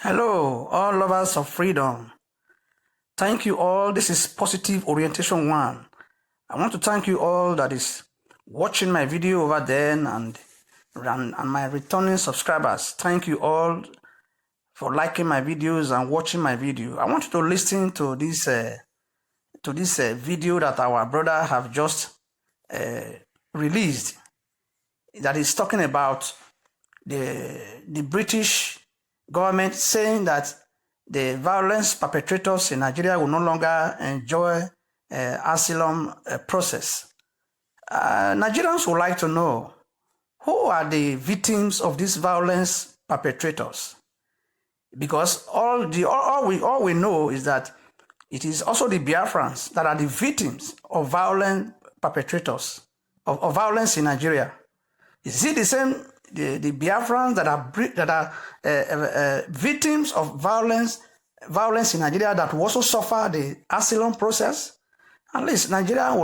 Hello, all lovers of freedom. Thank you all. This is Positive Orientation 1. I want to thank you all that is watching my video over there and my returning subscribers. Thank you all for liking my videos and watching my video. I want you to listen to this video that our brother have just released that is talking about the British government saying that the violence perpetrators in Nigeria will no longer enjoy asylum process. Nigerians would like to know who are the victims of these violence perpetrators, because all we know is that it is also the BIAFRANS that are the victims of violent perpetrators of violence in Nigeria. Is it the same the BIAFRANS that are victims of violence in Nigeria that will also suffer the asylum process? At least Nigerians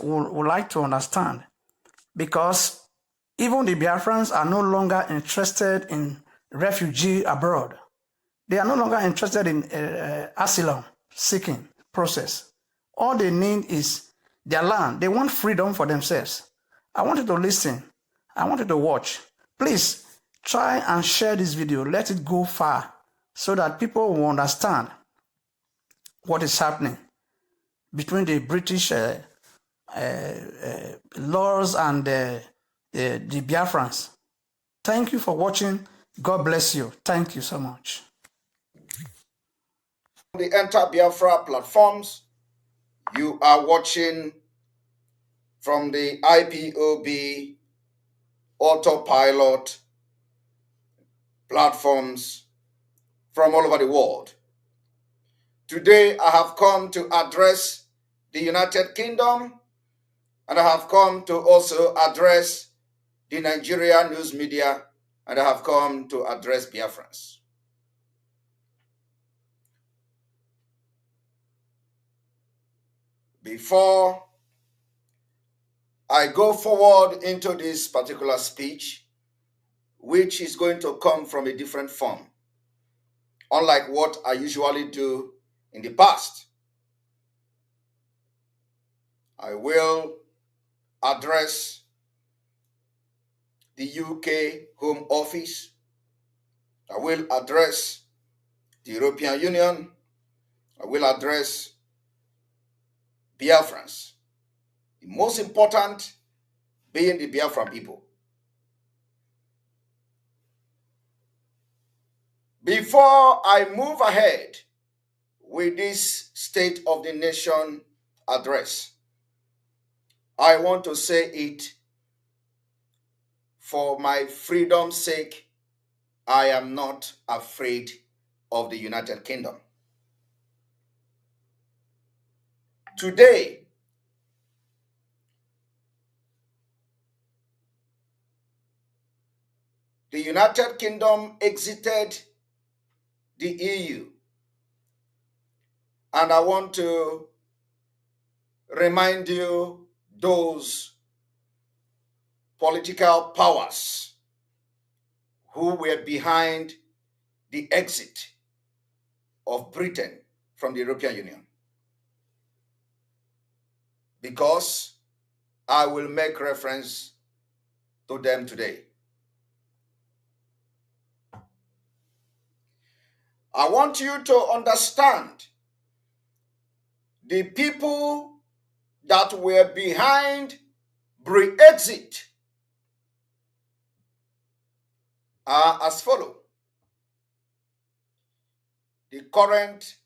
would like to understand, because even the Biafrans are no longer interested in refugee abroad. They are no longer interested in asylum seeking process. All they need is their land. They want freedom for themselves. I want you to listen. I want you to watch. Please try and share this video. Let it go far so that people will understand what is happening between the British laws and the Biafrans. Thank you for watching. God bless you. Thank you so much. The Enter Biafra platforms, you are watching from the IPOB autopilot platforms from all over the world. Today, I have come to address the United Kingdom, and I have come to also address the Nigerian news media, and I have come to address Biafrans. Before I go forward into this particular speech, which is going to come from a different form, unlike what I usually do in the past, I will address the UK Home Office. I will address the European Union. I will address Biafrans. The most important being the Biafran people. Before I move ahead with this State of the Nation address, I want to say it for my freedom's sake. I am not afraid of the United Kingdom. Today, the United Kingdom exited the EU, and I want to remind you those political powers who were behind the exit of Britain from the European Union, because I will make reference to them today. I want you to understand the people that were behind Brexit are as follows. The current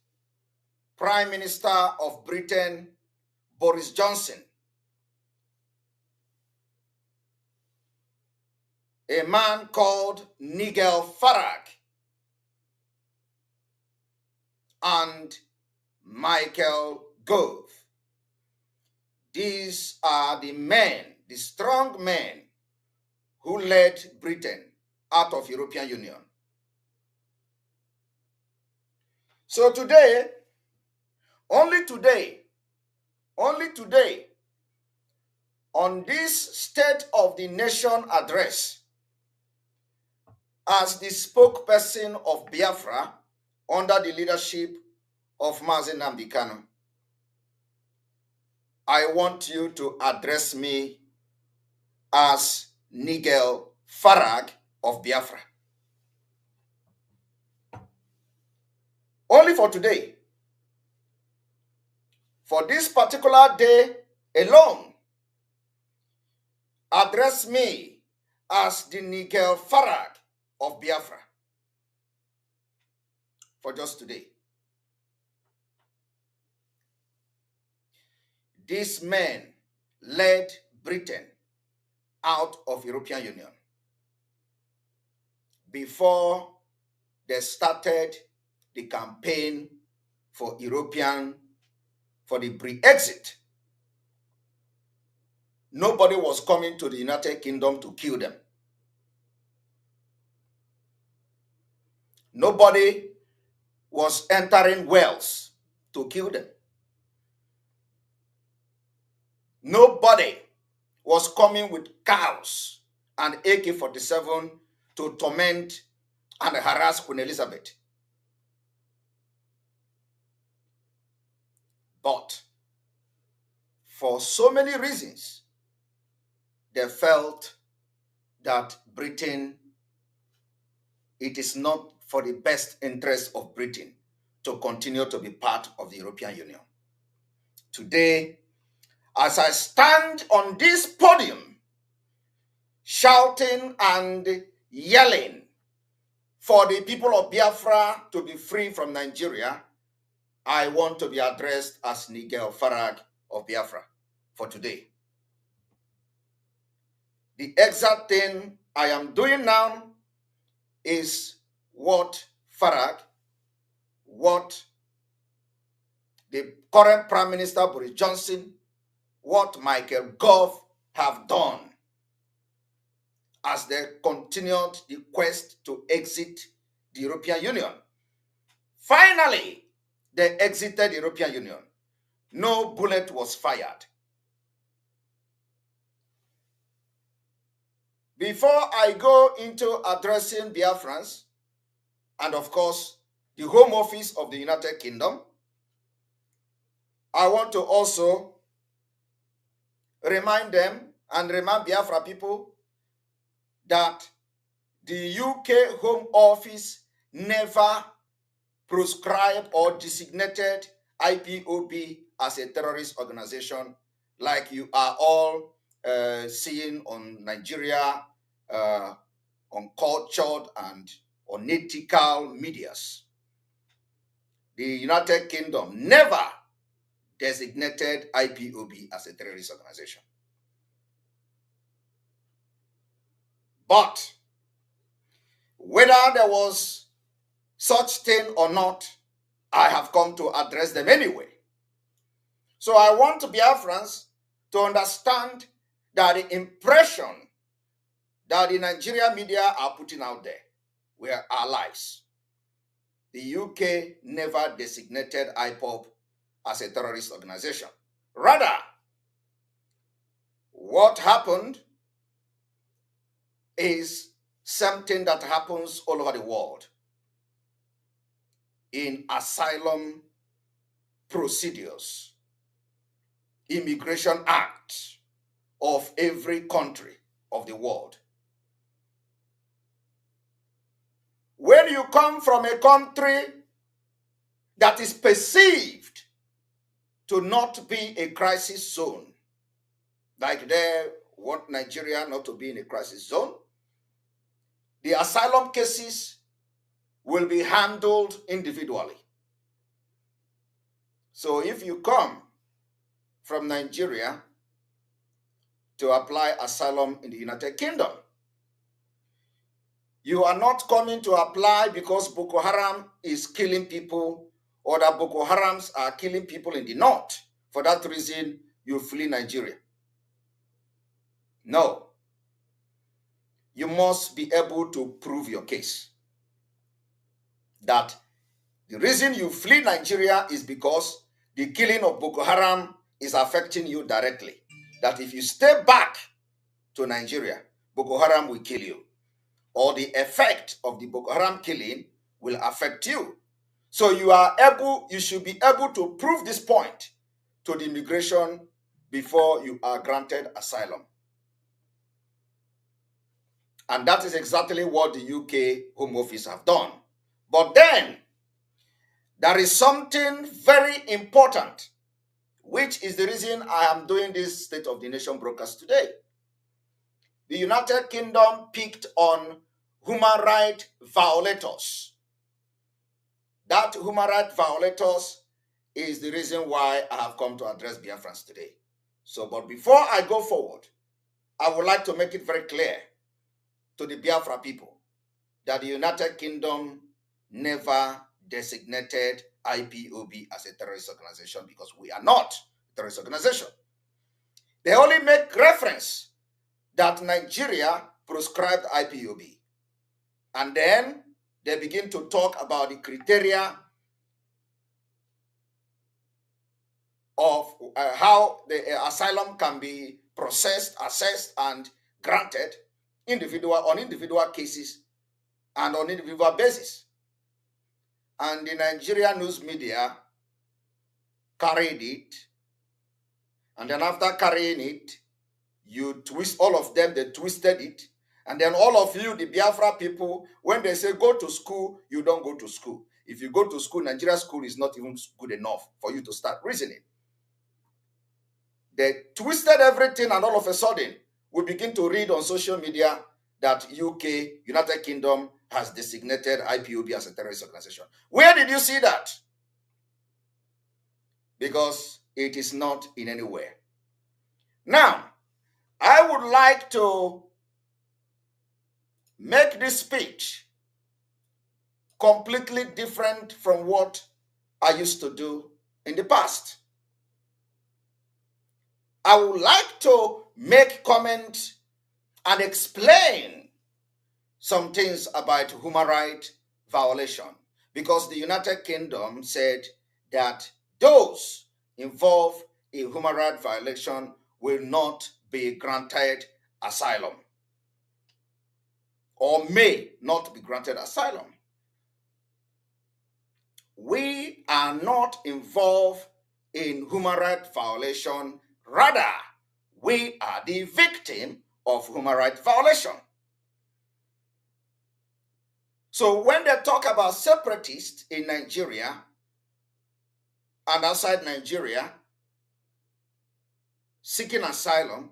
Prime Minister of Britain, Boris Johnson, a man called Nigel Farage, and Michael Gove. These are the men, the strong men, who led Britain out of European Union. So today, only today, on this State of the Nation address, as the spokesperson of Biafra under the leadership of Mazi Nnamdi Kanu, I want you to address me as Nigel Farage of Biafra. Only for today. For this particular day alone, address me as the Nigel Farage of Biafra. For just today. These men led Britain out of European Union before they started the campaign for the Brexit. Nobody was coming to the United Kingdom to kill them. Nobody was entering Wales to kill them. Nobody was coming with cows and AK-47 to torment and harass Queen Elizabeth. But for so many reasons, they felt that Britain, it is not for the best interest of Britain to continue to be part of the European Union. Today, as I stand on this podium, shouting and yelling for the people of Biafra to be free from Nigeria, I want to be addressed as Nigel Farage of Biafra for today. The exact thing I am doing now is what the current Prime Minister Boris Johnson, what Michael Gove have done as they continued the quest to exit the European Union. Finally, they exited the European Union. No bullet was fired. Before I go into addressing Biafrans, and of course, the Home Office of the United Kingdom, I want to also remind them and remind Biafra people that the UK Home Office never proscribed or designated IPOB as a terrorist organization like you are all seeing on Nigeria, uncultured and unethical medias. The United Kingdom never designated IPOB as a terrorist organization. But whether there was such thing or not, I have come to address them anyway. So I want Biafrans to understand that the impression that the Nigerian media are putting out there were lies. The UK never designated IPOB as a terrorist organization. Rather, what happened is something that happens all over the world in asylum procedures, immigration acts of every country of the world. When you come from a country that is perceived to not be a crisis zone, like they want Nigeria not to be in a crisis zone, the asylum cases will be handled individually. So if you come from Nigeria to apply asylum in the United Kingdom, you are not coming to apply because Boko Haram is killing people or that Boko Harams are killing people in the north. For that reason, you flee Nigeria. No. You must be able to prove your case. That the reason you flee Nigeria is because the killing of Boko Haram is affecting you directly. That if you stay back to Nigeria, Boko Haram will kill you. or the effect of the Boko Haram killing will affect you. So you should be able to prove this point to the immigration before you are granted asylum. And that is exactly what the UK Home Office have done. But then, there is something very important, which is the reason I am doing this State of the Nation broadcast today. The United Kingdom picked on human rights violators. That human rights violators is the reason why I have come to address BIAFRANS today. So, but before I go forward, I would like to make it very clear to the Biafra people that the United Kingdom never designated IPOB as a terrorist organization, because we are not a terrorist organization. They only make reference that Nigeria proscribed IPOB. And then they begin to talk about the criteria of how the asylum can be processed, assessed, and granted on individual cases and on individual basis. And the Nigerian news media carried it, and then after carrying it, you twist all of them, they twisted it, and then all of you, the Biafra people, when they say go to school, you don't go to school. If you go to school, Nigeria school is not even good enough for you to start reasoning. They twisted everything, and all of a sudden, we begin to read on social media that UK, United Kingdom, has designated IPOB as a terrorist organization. Where did you see that? Because it is not in anywhere. Now, I would like to make this speech completely different from what I used to do in the past. I would like to make comments and explain some things about human rights violation, because the United Kingdom said that those involved in human rights violation will not be granted asylum, or may not be granted asylum. We are not involved in human rights violation. Rather, we are the victim of human rights violation. So when they talk about separatists in Nigeria and outside Nigeria seeking asylum,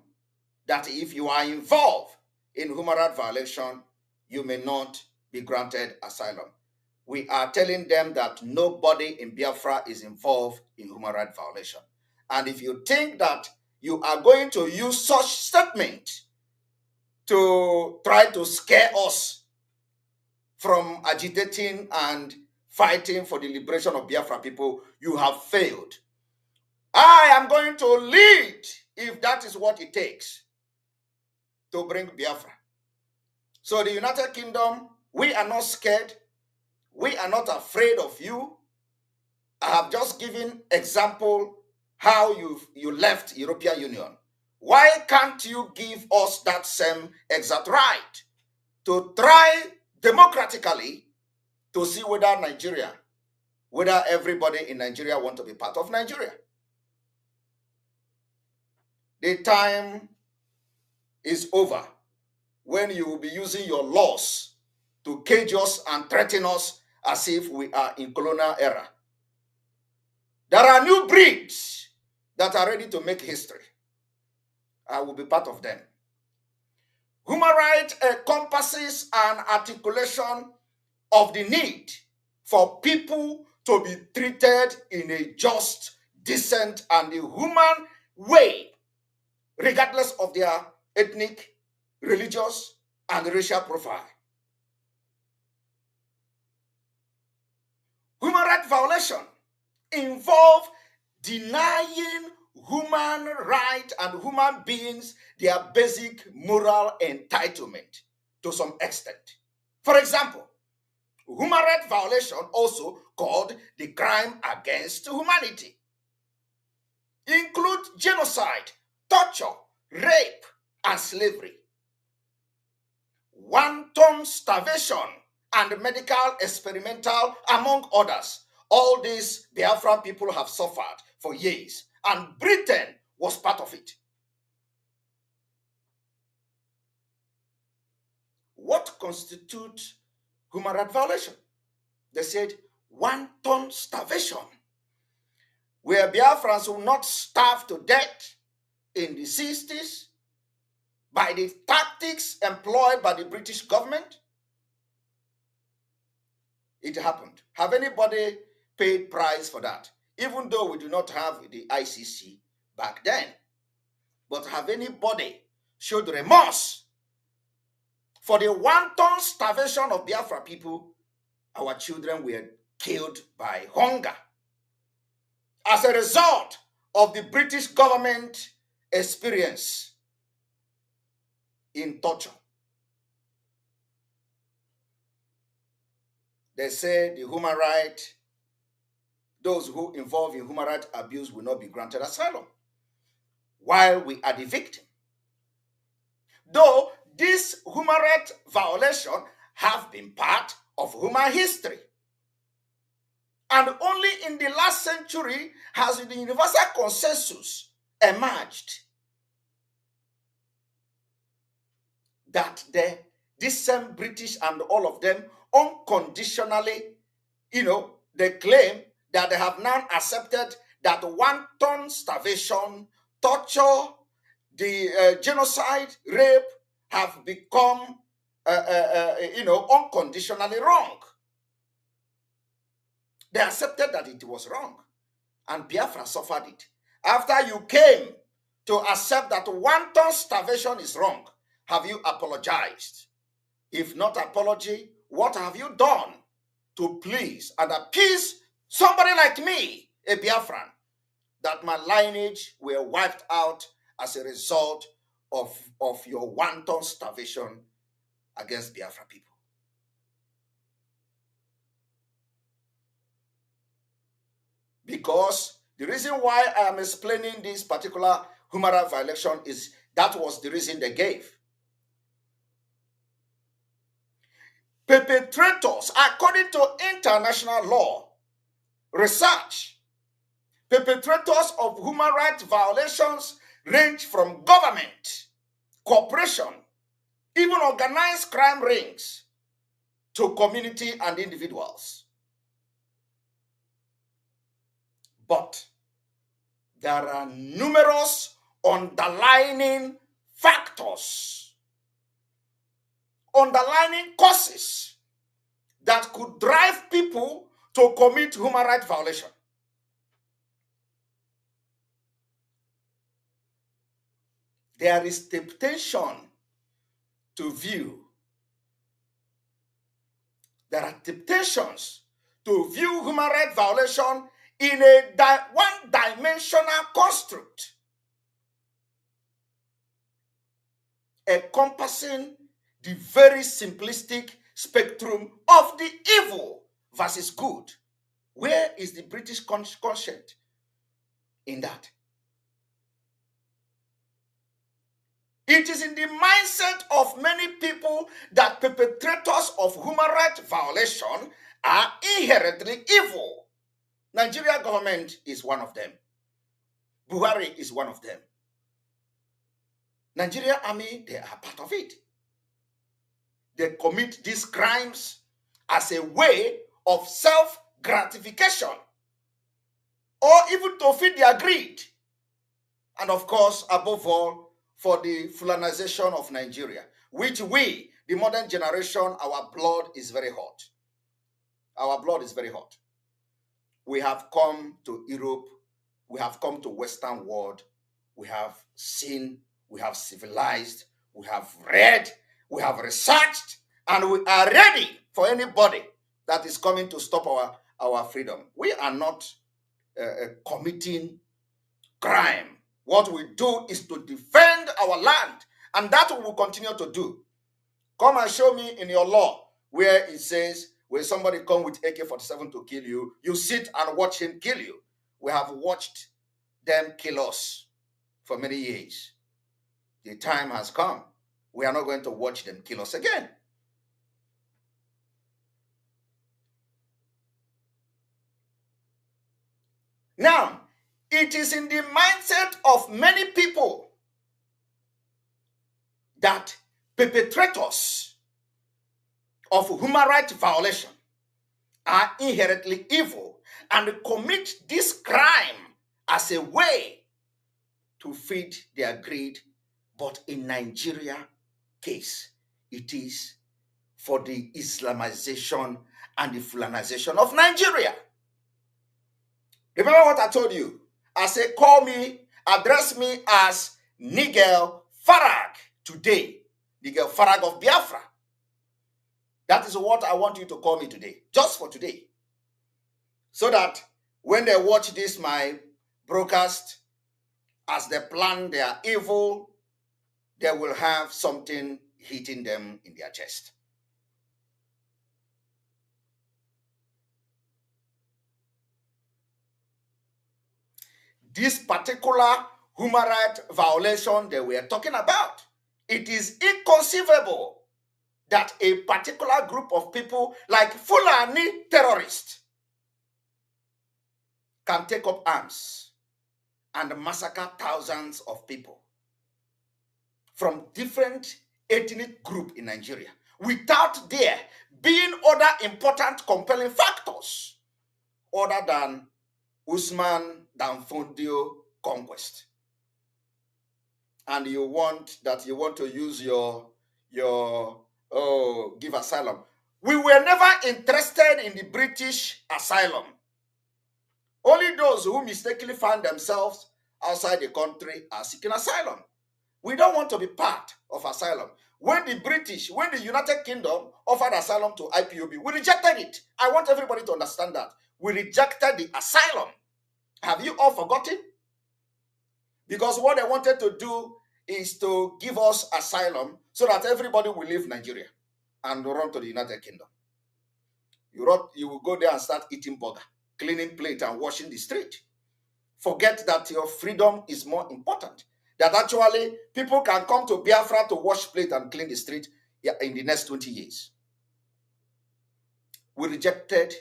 that if you are involved in human rights violation, you may not be granted asylum. We are telling them that nobody in Biafra is involved in human rights violation. And if you think that you are going to use such statement to try to scare us from agitating and fighting for the liberation of Biafra people, you have failed. I am going to lead, if that is what it takes, to bring Biafra. So the United Kingdom, we are not scared. We are not afraid of you. I have just given example how you left European Union. Why can't you give us that same exact right to try democratically to see whether everybody in Nigeria want to be part of Nigeria? The time is over when you will be using your laws to cage us and threaten us as if we are in colonial era. There are new breeds that are ready to make history. I will be part of them. Human rights encompasses an articulation of the need for people to be treated in a just, decent, and a human way, regardless of their ethnic, religious, and racial profile. Human rights violation involve denying human rights and human beings their basic moral entitlement to some extent. For example, human rights violation, also called the crime against humanity, include genocide, torture, rape, and slavery. wanton starvation, and medical experimental, among others. All these Biafran people have suffered for years, and Britain was part of it. What constitutes human rights violation? They said wanton starvation, where Biafrans will not starve to death in the 60s by the tactics employed by the British government. It happened. Have anybody paid price for that? Even though we do not have the ICC back then. But have anybody showed remorse for the wanton starvation of Biafra people? Our children were killed by hunger as a result of the British government experience in torture. They say the human right, those who involve in human rights abuse will not be granted asylum, while we are the victim. Though this human rights violation have been part of human history. And only in the last century has the universal consensus emerged that this same British and all of them unconditionally, they claim that they have now accepted that wanton starvation, torture, the genocide, rape have become, unconditionally wrong. They accepted that it was wrong, and Biafra suffered it. After you came to accept that wanton starvation is wrong, have you apologized? If not apology, what have you done to please and appease somebody like me, a Biafran, that my lineage were wiped out as a result of your wanton starvation against Biafra people? Because the reason why I am explaining this particular human rights violation is that was the reason they gave. Perpetrators, according to international law, research, perpetrators of human rights violations range from government, corporation, even organized crime rings, to community and individuals. But there are numerous underlying factors, underlying causes that could drive people to commit human rights violation. There is temptation to view. There are temptations to view human rights violation in a one-dimensional construct, encompassing the very simplistic spectrum of the evil versus good. Where is the British conscience in that? It is in the mindset of many people that perpetrators of human rights violation are inherently evil. Nigeria government is one of them. Buhari is one of them. Nigeria army, they are part of it. They commit these crimes as a way of self-gratification, or even to feed their greed. And of course, above all, for the Fulanization of Nigeria, which we, the modern generation, our blood is very hot. Our blood is very hot. We have come to Europe, we have come to Western world, we have seen, we have civilized, we have read, we have researched, and we are ready for anybody that is coming to stop our freedom. We are not committing crime. What we do is to defend our land, and that we will continue to do. Come and show me in your law where it says, when somebody come with AK-47 to kill you, you sit and watch him kill you. We have watched them kill us for many years. The time has come. We are not going to watch them kill us again. Now, it is in the mindset of many people that perpetrators of human rights violation are inherently evil and commit this crime as a way to feed their greed. But in Nigeria case, it is for the Islamization and the Fulanization of Nigeria. Remember what I told you? I say, call me, address me as Nigel Farag today. Nigel Farag of Biafra. That is what I want you to call me today, just for today. So that when they watch this, my broadcast, as they plan their evil, they will have something hitting them in their chest. This particular human rights violation that we are talking about, it is inconceivable that a particular group of people like Fulani terrorists can take up arms and massacre thousands of people from different ethnic groups in Nigeria without there being other important compelling factors other than Usman Danfodio conquest. And you want to use your give asylum. We were never interested in the British asylum. Only those who mistakenly find themselves outside the country are seeking asylum. We don't want to be part of asylum. When the United Kingdom offered asylum to IPOB, we rejected it. I want everybody to understand that. We rejected the asylum. Have you all forgotten? Because what they wanted to do is to give us asylum so that everybody will leave Nigeria and run to the United Kingdom. You will go there and start eating burger, cleaning plate and washing the street. Forget that your freedom is more important. That actually people can come to Biafra to wash plate and clean the street in the next 20 years. We rejected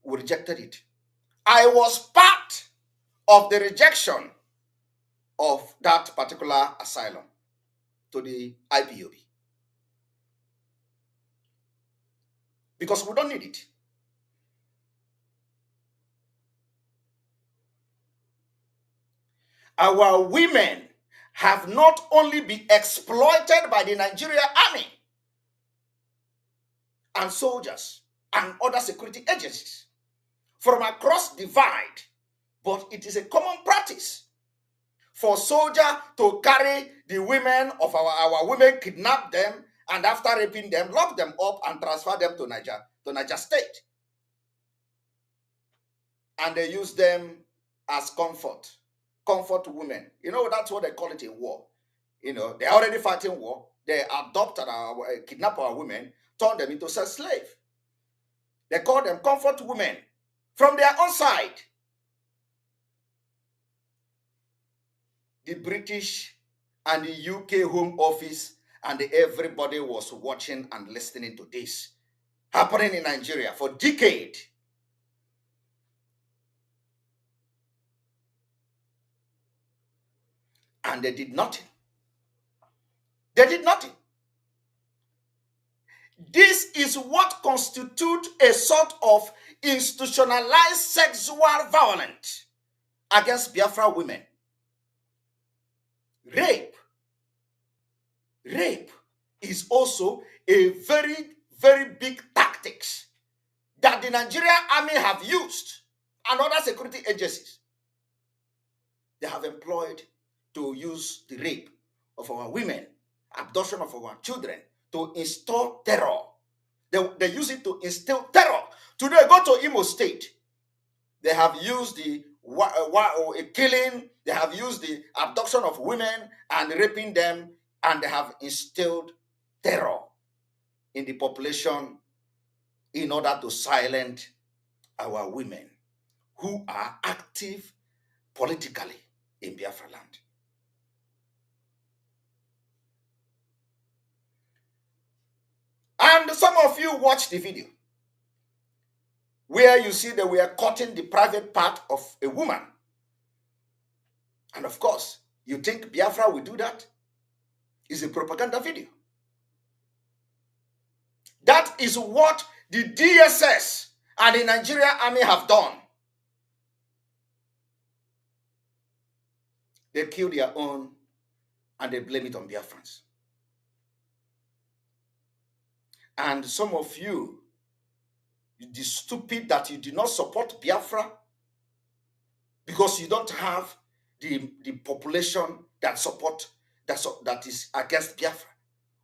it. I was part of the rejection of that particular asylum to the IPOB. Because we don't need it. Our women have not only been exploited by the Nigerian army and soldiers and other security agencies from across the divide, but it is a common practice for soldiers to carry the women of our women, kidnap them, and after raping them, lock them up and transfer them to Niger State. And they use them as comfort women. You know, that's what they call it in war. You know, they're already fighting war. They adopted kidnap our women, turn them into sex slave. They call them comfort women from their own side. The British and the UK Home Office and everybody was watching and listening to this happening in Nigeria for decades. And they did nothing. They did nothing. This is what constitutes a sort of institutionalized sexual violence against Biafra women. Rape is also a very, very big tactics that the Nigerian army have used and other security agencies. They have employed to use the rape of our women, abduction of our children, to install terror. They use it to instill terror. Today, go to Imo State. They have used the killing, they have used the abduction of women and raping them, and they have instilled terror in the population in order to silence our women who are active politically in Biafra land. And some of you watched the video where you see that we are cutting the private part of a woman. And of course, you think Biafra will do that? It's a propaganda video. That is what the DSS and the Nigerian army have done. They kill their own and they blame it on Biafrans. And some of you, the stupid that you do not support Biafra because you don't have the population that is against Biafra.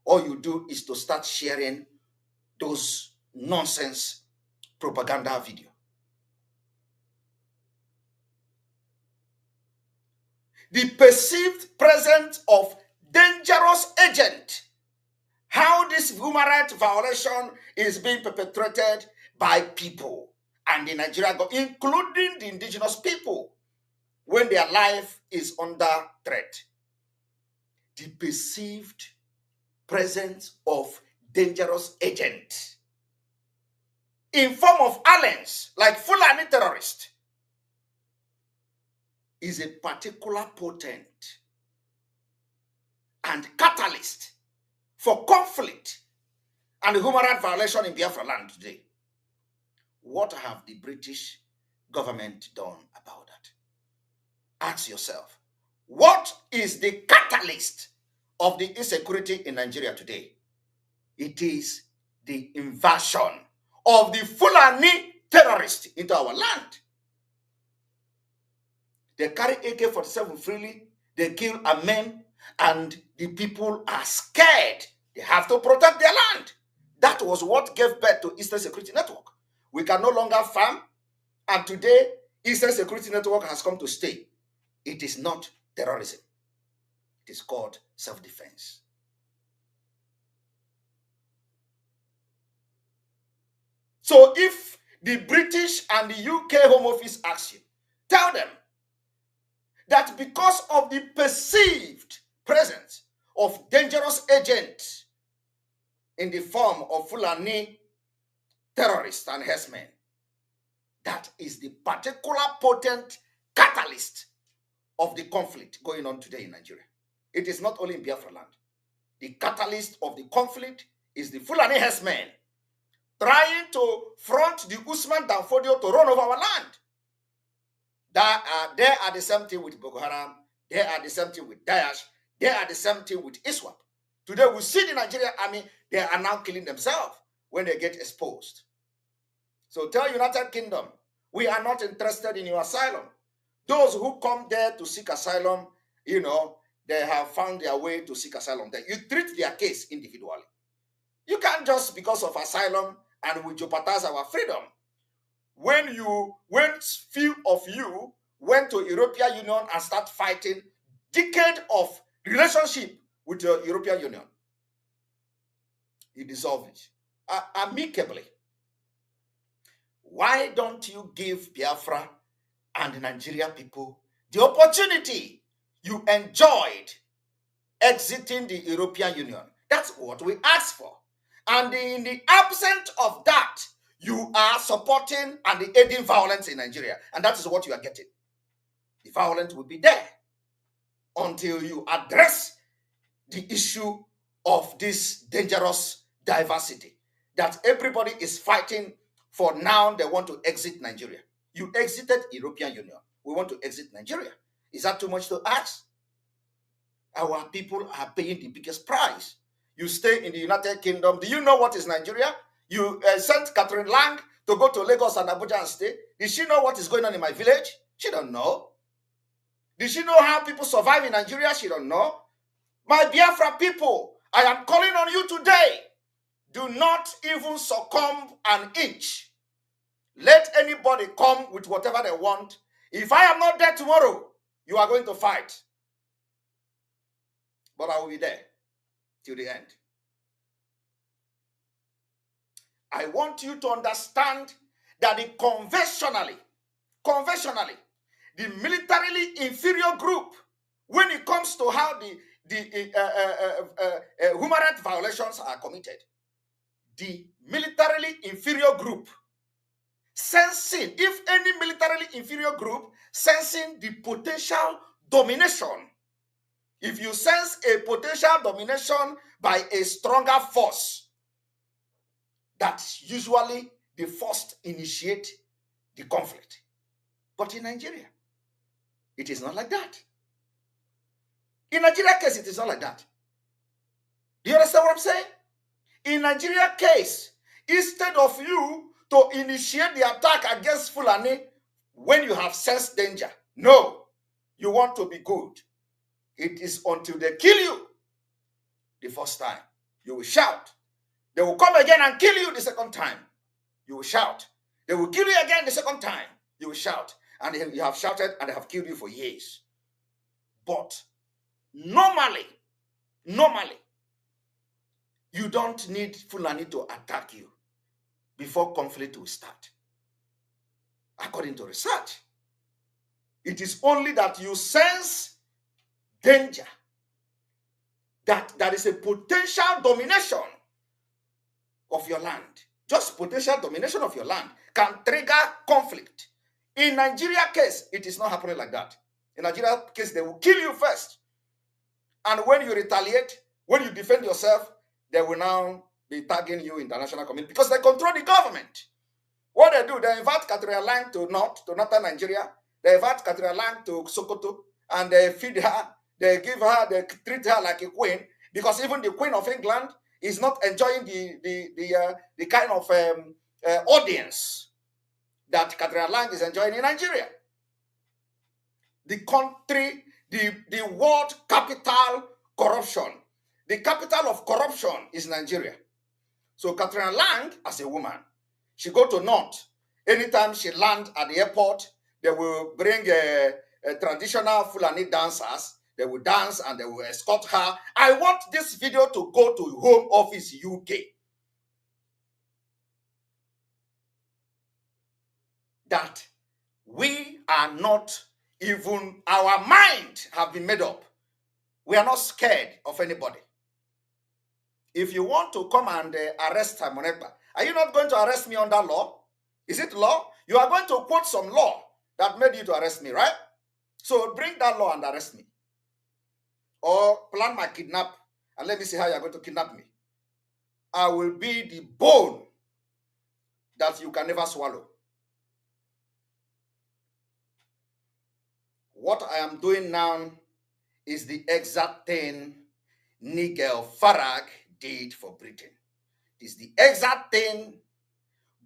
All you do is to start sharing those nonsense propaganda video. The perceived presence of dangerous agent. How this human rights violation is being perpetrated by people and the Nigerian government, including the indigenous people, when their life is under threat. The perceived presence of dangerous agent in form of aliens, like Fulani terrorists, is a particular potent and catalyst for conflict and human rights violation in Biafra land today. What have the British government done about that? Ask yourself, what is the catalyst of the insecurity in Nigeria today? It is the invasion of the Fulani terrorists into our land. They carry AK-47 freely, they kill a man, and the people are scared. They have to protect their land. That was what gave birth to Eastern Security Network. We can no longer farm, and today, Eastern Security Network has come to stay. It is not terrorism. It is called self-defense. So if the British and the UK Home Office ask you, tell them that because of the perceived presence of dangerous agents in the form of Fulani terrorists and herdsmen, that is the particular potent catalyst of the conflict going on today in Nigeria. It is not only in Biafra land. The catalyst of the conflict is the Fulani herdsmen trying to front the Usman Danfodio to run over our land. They are the same thing with Boko Haram. They are the same thing with Daesh. They are the same thing with ISWAP. Today we see the Nigerian army, they are now killing themselves when they get exposed. So tell United Kingdom, we are not interested in your asylum. Those who come there to seek asylum, they have found their way to seek asylum there. You treat their case individually. You can't just because of asylum and we jeopardize our freedom. When few of you went to European Union and start fighting decade of relationship with the European Union, you dissolve it amicably. Why don't you give Biafra and the Nigerian people the opportunity you enjoyed exiting the European Union? That's what we asked for. And in the absence of that, you are supporting and aiding violence in Nigeria. And that is what you are getting. The violence will be there until you address the issue of this dangerous diversity that everybody is fighting for. Now they want to exit Nigeria. You exited European Union. We want to exit Nigeria. Is that too much to ask? Our people are paying the biggest price. You stay in the United Kingdom. Do you know what is Nigeria? You sent Catherine Lang to go to Lagos and Abuja and stay. Did she know what is going on in my village? She don't know. Did she know how people survive in Nigeria? She don't know. My Biafra people, I am calling on you today. Do not even succumb an inch. Let anybody come with whatever they want. If I am not there tomorrow, you are going to fight. But I will be there till the end. I want you to understand that conventionally, the militarily inferior group, when it comes to how the human rights violations are committed, the militarily inferior group sensing, if any militarily inferior group sensing the potential domination, if you sense a potential domination by a stronger force, that's usually the first initiate the conflict. But in Nigeria, it is not like that. In Nigeria case, it is not like that. Do you understand what I'm saying? In Nigeria case, instead of you to initiate the attack against Fulani when you have sensed danger, no, you want to be good. It is until they kill you the first time, you will shout. They will come again and kill you the second time, you will shout. They will kill you again the second time, you will shout. And you have shouted and they have killed you for years. But normally, you don't need Fulani to attack you before conflict will start. According to research, it is only that you sense danger, that there is a potential domination of your land. Just potential domination of your land can trigger conflict. In Nigeria case, it is not happening like that. In Nigeria case, they will kill you first. And when you retaliate, when you defend yourself, they will now be tagging you international community because they control the government. What they do, they invite Katrina Lang to northern Nigeria. They invite Katrina Lang to Sokoto, and they feed her, they give her, they treat her like a queen, because even the Queen of England is not enjoying the kind of audience that Katrina Lang is enjoying in Nigeria. The country, the world capital corruption, the capital of corruption is Nigeria. So Katrina Lang, as a woman, she go to North. Anytime she land at the airport, they will bring a traditional Fulani dancers. They will dance and they will escort her. I want this video to go to Home Office UK. That we are not even, our mind have been made up. We are not scared of anybody. If you want to come and arrest Simon Ekpa, are you not going to arrest me under law? Is it law? You are going to quote some law that made you to arrest me, right? So bring that law and arrest me. Or plan my kidnap and let me see how you are going to kidnap me. I will be the bone that you can never swallow. What I am doing now is the exact thing Nigel Farage did for Britain. It is the exact thing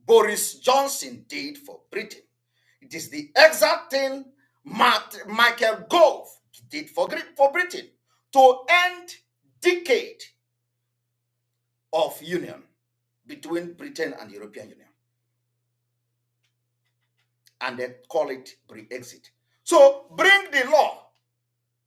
Boris Johnson did for Britain. It is the exact thing Michael Gove did for Britain, to end decade of union between Britain and the European Union. And they call it Brexit. So bring the law.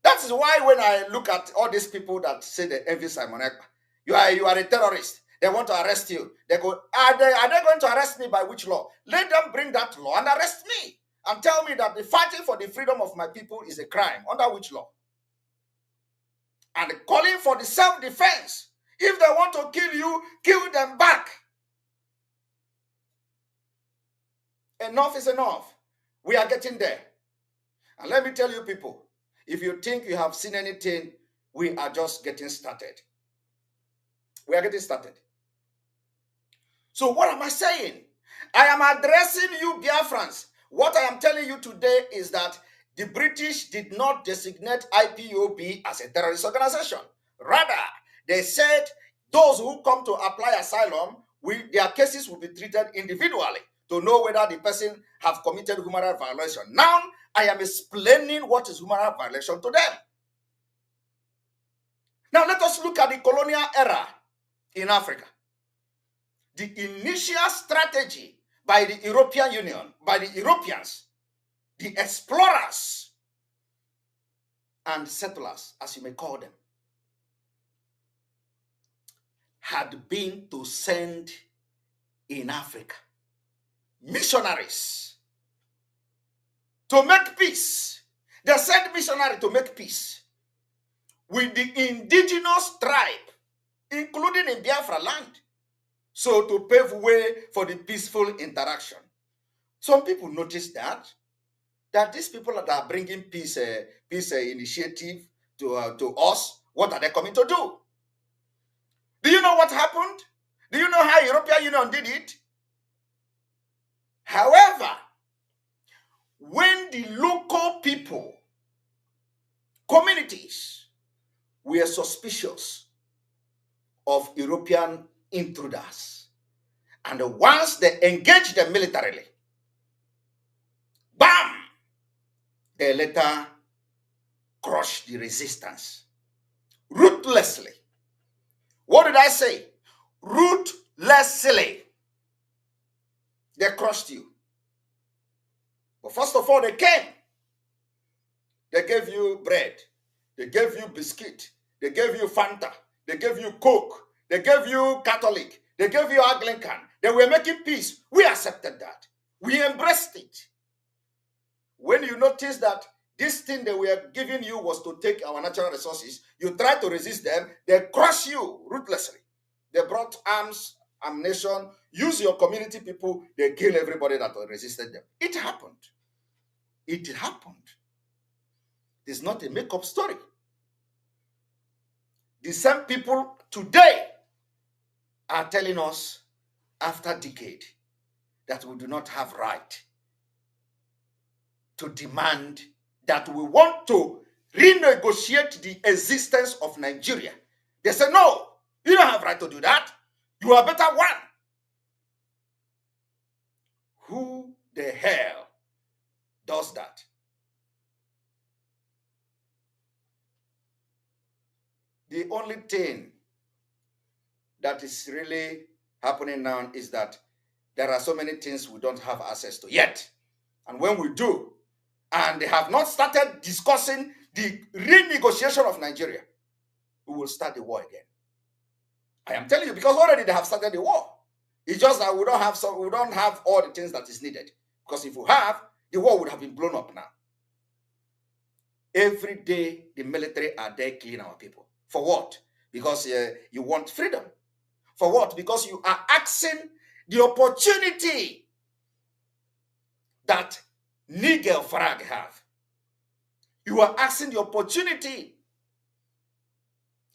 That is why when I look at all these people that say they envy Simon Ekpa, you are a terrorist. They want to arrest you. They go, are they going to arrest me by which law? Let them bring that law and arrest me and tell me that the fighting for the freedom of my people is a crime. Under which law? And calling for the self-defense. If they want to kill you, kill them back. Enough is enough. We are getting there. And let me tell you people, if you think you have seen anything, we are just getting started. We are getting started. So what am I saying? I am addressing you, Biafrans. What I am telling you today is that the British did not designate IPOB as a terrorist organization. Rather, they said those who come to apply asylum, their cases will be treated individually to know whether the person have committed human rights violation. Now, I am explaining what is human rights violation to them. Now, let us look at the colonial era in Africa. The initial strategy by the European Union, by the Europeans, the explorers and settlers, as you may call them, had been to send in Africa missionaries to make peace. They sent missionaries to make peace with the indigenous tribe, including in Biafra land, so to pave way for the peaceful interaction. Some people notice that these people that are bringing peace initiative to us, what are they coming to do? Do you know what happened? Do you know how European Union did it? However, when the local people, communities, were suspicious of European intruders, and once they engaged them militarily, bam, they later crushed the resistance ruthlessly. What did I say? Ruthlessly. They crushed you. But first of all, they came. They gave you bread. They gave you biscuit. They gave you Fanta. They gave you Coke. They gave you Catholic. They gave you Anglican. They were making peace. We accepted that. We embraced it. When you notice that this thing they were giving you was to take our natural resources, you try to resist them, they crush you ruthlessly. They brought arms, ammunition, use your community people, they kill everybody that resisted them. It happened. It happened. It's not a make-up story. The same people today are telling us after a decade that we do not have right to demand that we want to renegotiate the existence of Nigeria. They say, no, you don't have right to do that. You are better one. Who the hell does that? The only thing that is really happening now is that there are so many things we don't have access to yet. And when we do, and they have not started discussing the renegotiation of Nigeria, we will start the war again. I am telling you, because already they have started the war. It's just that we don't have all the things that is needed. Because if we have, the war would have been blown up now. Every day, the military are there killing our people. For what? Because you want freedom. For what? Because you are asking the opportunity that Nigel Farage have. You are asking the opportunity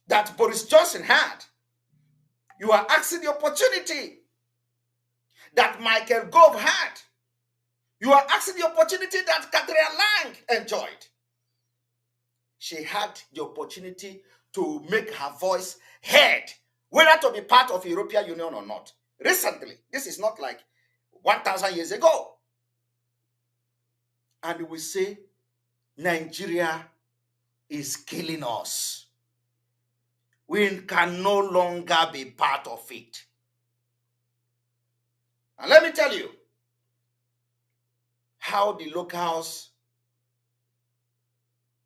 that Boris Johnson had. You are asking the opportunity that Michael Gove had. You are asking the opportunity that Catherine Lang enjoyed. She had the opportunity to make her voice heard, whether to be part of the European Union or not. Recently, this is not like 1,000 years ago. And we say, Nigeria is killing us. We can no longer be part of it. And let me tell you how the locals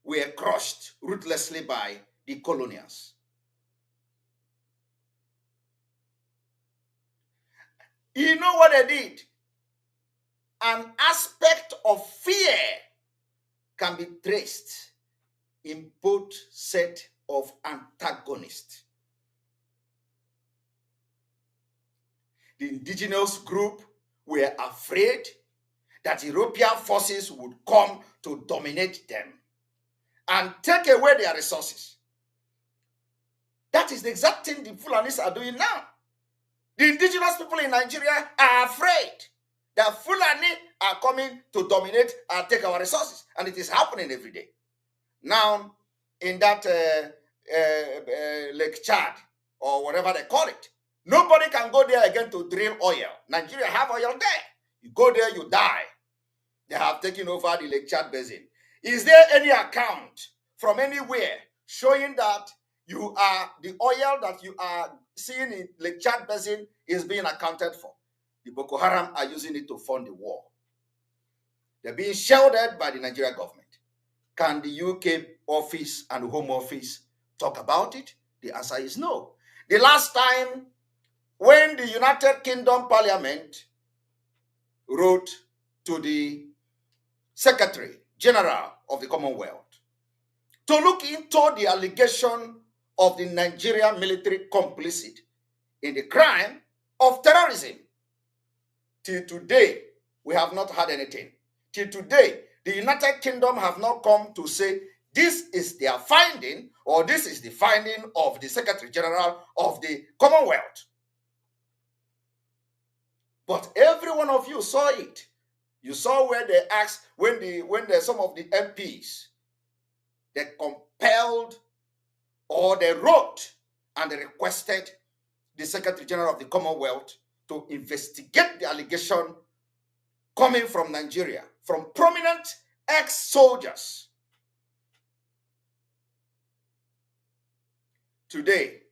were crushed ruthlessly by the colonials. You know what they did? An aspect of fear can be traced in both sets of antagonists. The indigenous group were afraid that European forces would come to dominate them and take away their resources. That is the exact thing the Fulanis are doing now. The indigenous people in Nigeria are afraid that Fulani are coming to dominate and take our resources. And it is happening every day. Now, in that Lake Chad, or whatever they call it, nobody can go there again to drill oil. Nigeria have oil there. You go there, you die. They have taken over the Lake Chad basin. Is there any account from anywhere showing that the oil that you are seeing in Lake Chad basin is being accounted for? The Boko Haram are using it to fund the war. They're being sheltered by the Nigerian government. Can the UK office and Home Office talk about it? The answer is no. The last time when the United Kingdom Parliament wrote to the Secretary General of the Commonwealth to look into the allegation of the Nigerian military complicit in the crime of terrorism, till today, we have not had anything. Till today, the United Kingdom have not come to say this is their finding or this is the finding of the Secretary General of the Commonwealth. But every one of you saw it. You saw where they asked, when some of the MPs, they compelled or they wrote and they requested the Secretary General of the Commonwealth to investigate the allegation coming from Nigeria, from prominent ex-soldiers. Today,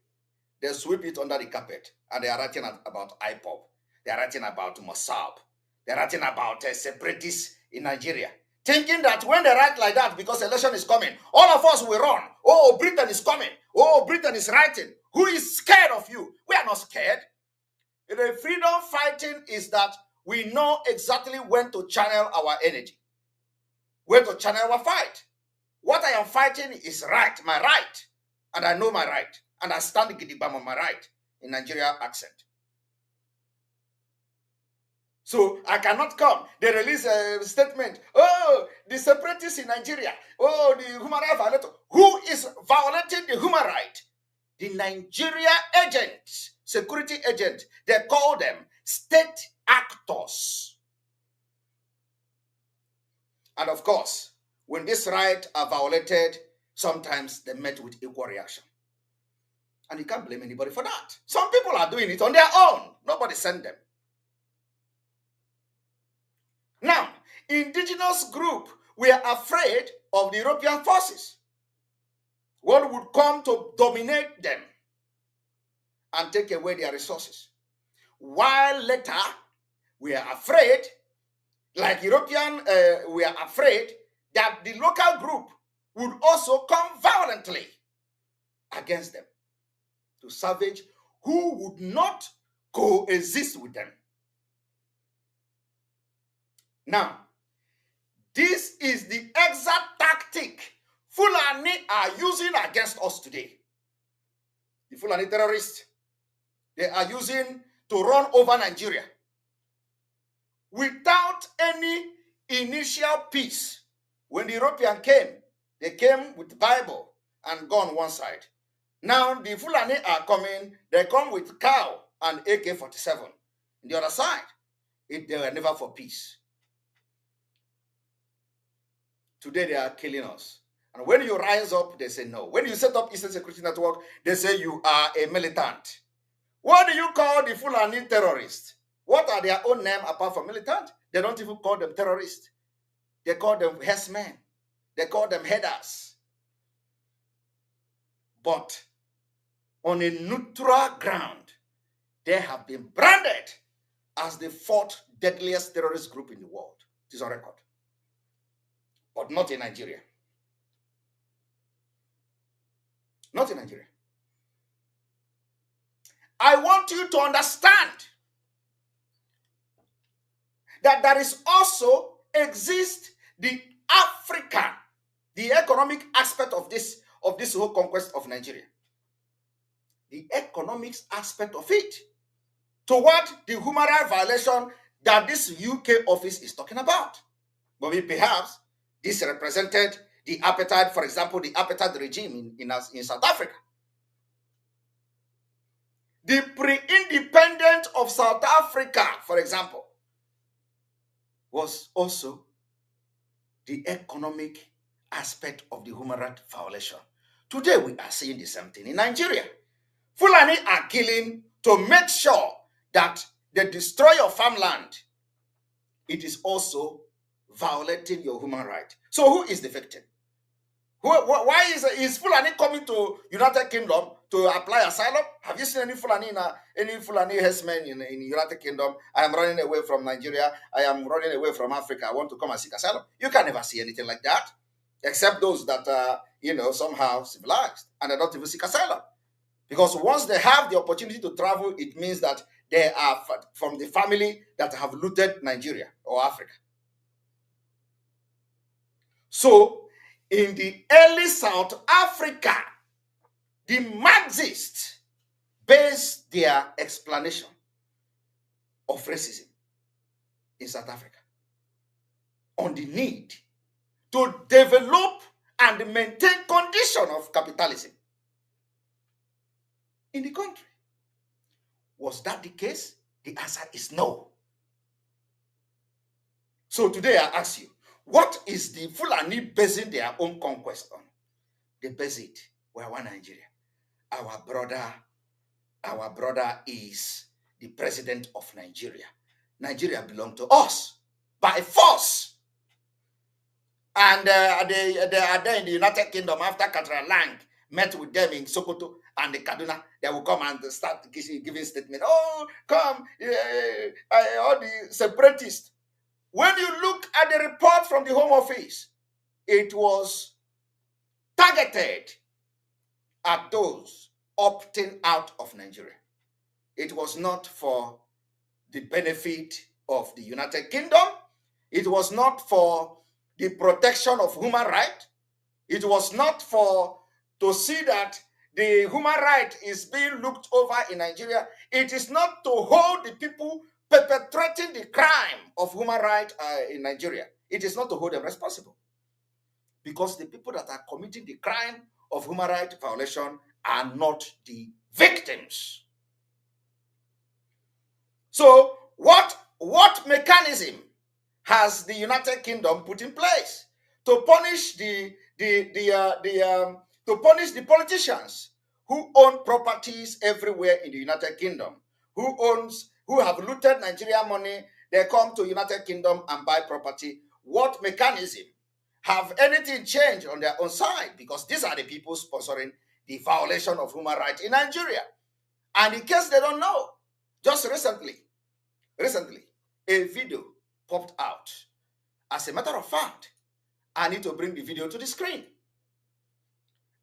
they sweep it under the carpet and they are writing about IPOB. They are writing about Mossab. They are writing about separatists in Nigeria. Thinking that when they write like that, because election is coming, all of us will run. Oh, Britain is coming. Oh, Britain is writing. Who is scared of you? We are not scared. The freedom fighting is that we know exactly when to channel our energy, when to channel our fight. What I am fighting is right, my right. And I know my right. And I stand gidigam on my right in Nigeria accent. So I cannot come. They release a statement. Oh, the separatists in Nigeria. Oh, the human rights violator. Who is violating the human right? The Nigeria agents, security agents. They call them state actors. And of course, when these rights are violated, sometimes they met with equal reaction. And you can't blame anybody for that. Some people are doing it on their own. Nobody sent them. Now, indigenous group were afraid of the European forces. One would come to dominate them and take away their resources. While later, we are afraid, like European, we are afraid that the local group would also come violently against them to savage who would not coexist with them. Now, this is the exact tactic Fulani are using against us today. The Fulani terrorists, they are using to run over Nigeria without any initial peace. When the European came, they came with the Bible and gun one side. Now the Fulani are coming, they come with cow and AK-47. The other side, they were never for peace. Today they are killing us. And when you rise up, they say no. When you set up Eastern Security Network, they say you are a militant. What do you call the Fulani terrorists? What are their own name apart from militant? They don't even call them terrorists. They call them herdsmen. They call them headers. But on a neutral ground, they have been branded as the fourth deadliest terrorist group in the world. It is on record. But not in Nigeria. Not in Nigeria. I want you to understand that there is also exist the African, the economic aspect of this whole conquest of Nigeria. The economics aspect of it toward the human rights violation that this UK office is talking about. But perhaps this represented the apartheid, for example, the apartheid regime in South Africa. The pre-independence of South Africa, for example, was also the economic aspect of the human rights violation. Today, we are seeing the same thing in Nigeria. Fulani are killing to make sure that they destroy your farmland. It is also violating your human right. So who is the victim? Why is Fulani coming to United Kingdom to apply asylum? Have you seen any Fulani herdsmen in United Kingdom? I am running away from Nigeria. I am running away from Africa. I want to come and seek asylum. You can never see anything like that, except those that are, somehow civilized and they don't even seek asylum. Because once they have the opportunity to travel, it means that they are from the family that have looted Nigeria or Africa. So, in the early South Africa, the Marxists based their explanation of racism in South Africa on the need to develop and maintain condition of capitalism in the country. Was that the case? The answer is no. So today I ask you, what is the Fulani basing their own conquest on? They base it, we are one Nigeria. Our brother is the president of Nigeria. Nigeria belongs to us by force. And they are there in the United Kingdom after Catherine Lang met with them in Sokoto and the Kaduna. They will come and start giving statement. Oh, come, all the separatists. When you look at the report from the Home Office, it was targeted at those opting out of Nigeria. It was not for the benefit of the United Kingdom. It was not for the protection of human rights. It was not for to see that the human right is being looked over in Nigeria. It is not to hold the people perpetrating the crime of human rights in Nigeria. It is not to hold them responsible. Because the people that are committing the crime of human rights violation are not the victims. So what mechanism has the United Kingdom put in place to punish the politicians who own properties everywhere in the United Kingdom, who have looted Nigeria money? They come to United Kingdom and buy property. What mechanism? Have anything changed on their own side? Because these are the people sponsoring the violation of human rights in Nigeria. And in case they don't know, just recently, a video popped out. As a matter of fact, I need to bring the video to the screen.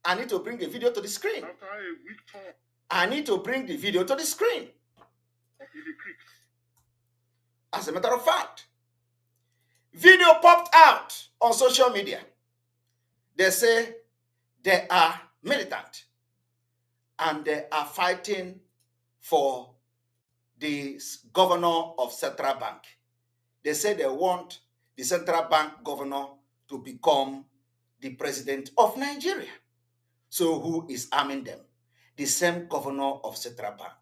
I need to bring the video to the screen. As a matter of fact, video popped out on social media. They say they are militant and they are fighting for the governor of Central Bank. They say they want the Central Bank governor to become the president of Nigeria. So who is arming them? The same governor of Central Bank.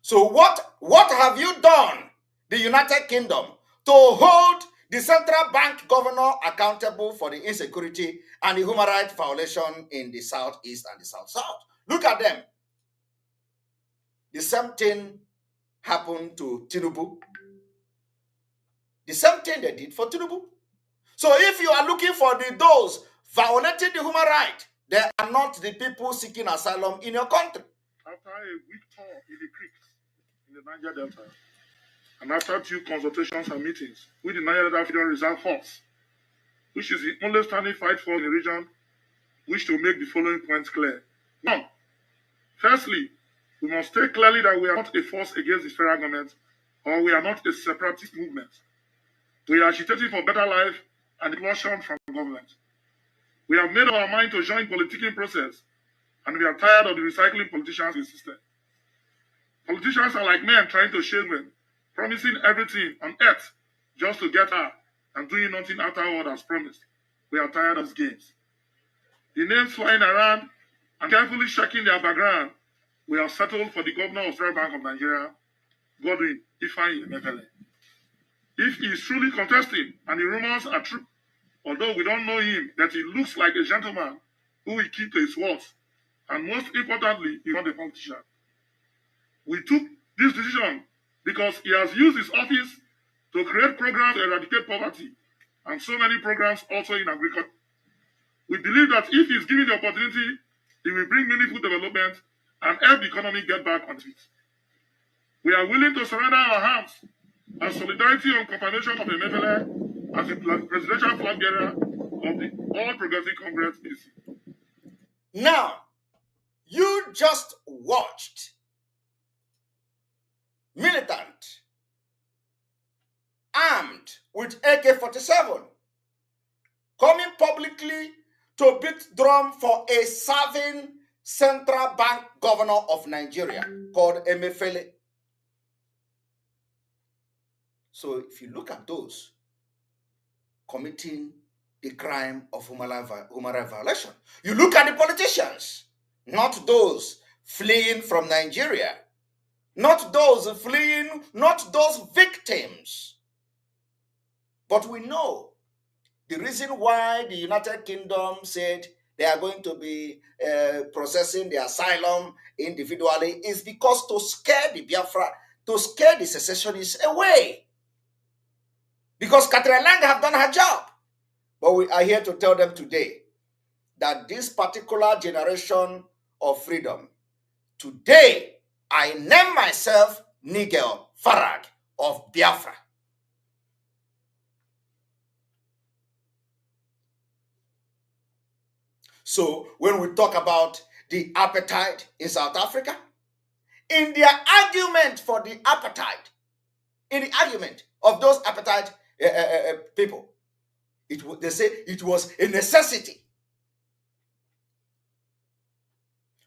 So what have you done, the United Kingdom, to hold the Central Bank governor accountable for the insecurity and the human rights violation in the Southeast and the South-South? Look at them. The same thing happened to Tinubu. The same thing they did for Tinubu. So if you are looking for those violating the human right, they are not the people seeking asylum in your country. After a week tour in the creeks in the Niger Delta, and after 2 consultations and meetings with the Niger Delta Federal Reserve Force, which is the only standing fight force in the region, wish to make the following points clear. 1. Firstly, we must state clearly that we are not a force against the federal government, or we are not a separatist movement. We are agitating for better life and inclusion from government. We have made up our mind to join politicking process, and we are tired of the recycling politicians in the system. Politicians are like men trying to shake men, promising everything on earth just to get her and doing nothing afterward as promised. We are tired of games. The names flying around and carefully checking their background, we have settled for the governor of Federal Bank of Nigeria, Godwin Ifeanyi Emefiele. If he is truly contesting and the rumors are true, although we don't know him, that he looks like a gentleman who will keep to his words, and most importantly, he's not a politician. We took this decision because he has used his office to create programs to eradicate poverty, and so many programs also in agriculture. We believe that if he's given the opportunity, he will bring meaningful development and help the economy get back on feet. We are willing to surrender our hands as solidarity on confirmation of Emefiele as the presidential flag bearer of the All Progressive Congress AC. Now, you just watched militant armed with AK-47 coming publicly to beat drum for a serving Central Bank governor of Nigeria called Emefiele. So if you look at those, committing the crime of human rights violation. You look at the politicians, not those fleeing from Nigeria, not those fleeing, not those victims. But we know the reason why the United Kingdom said they are going to be processing the asylum individually is because to scare the Biafra, to scare the secessionists away. Because Catherine Lang have done her job. But we are here to tell them today that this particular generation of freedom, today I name myself Nigel Farag of Biafra. So when we talk about the apartheid in South Africa, in their argument for the apartheid, in the argument of those apartheid people, they say it was a necessity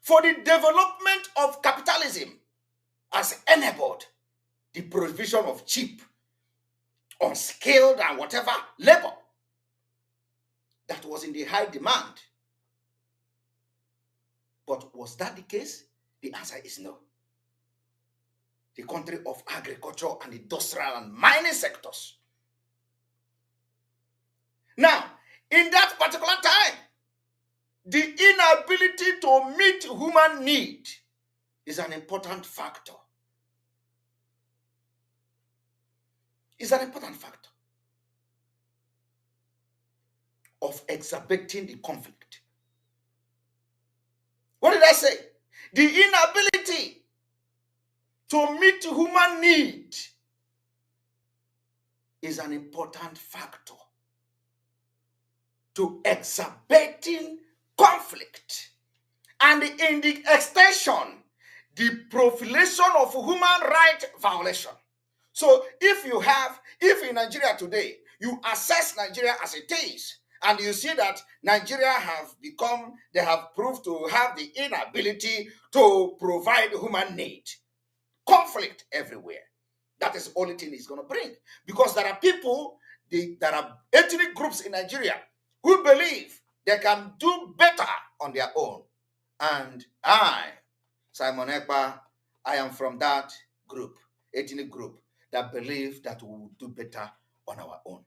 for the development of capitalism as enabled the provision of cheap, unskilled and whatever labor that was in the high demand. But was that the case? The answer is no. The country of agriculture and industrial and mining sectors. Now, in that particular time, the inability to meet human need is an important factor. Is an important factor of exacerbating the conflict. What did I say? The inability to meet human need is an important factor to exacerbating conflict, and in the extension, the proliferation of human rights violation. So if in Nigeria today, you assess Nigeria as it is, and you see that Nigeria they have proved to have the inability to provide human need, conflict everywhere. That is the only thing it's going to bring. Because there are people, there are ethnic groups in Nigeria who believe they can do better on their own. And I, Simon Ekpa, I am from that group, ethnic group, that believe that we will do better on our own.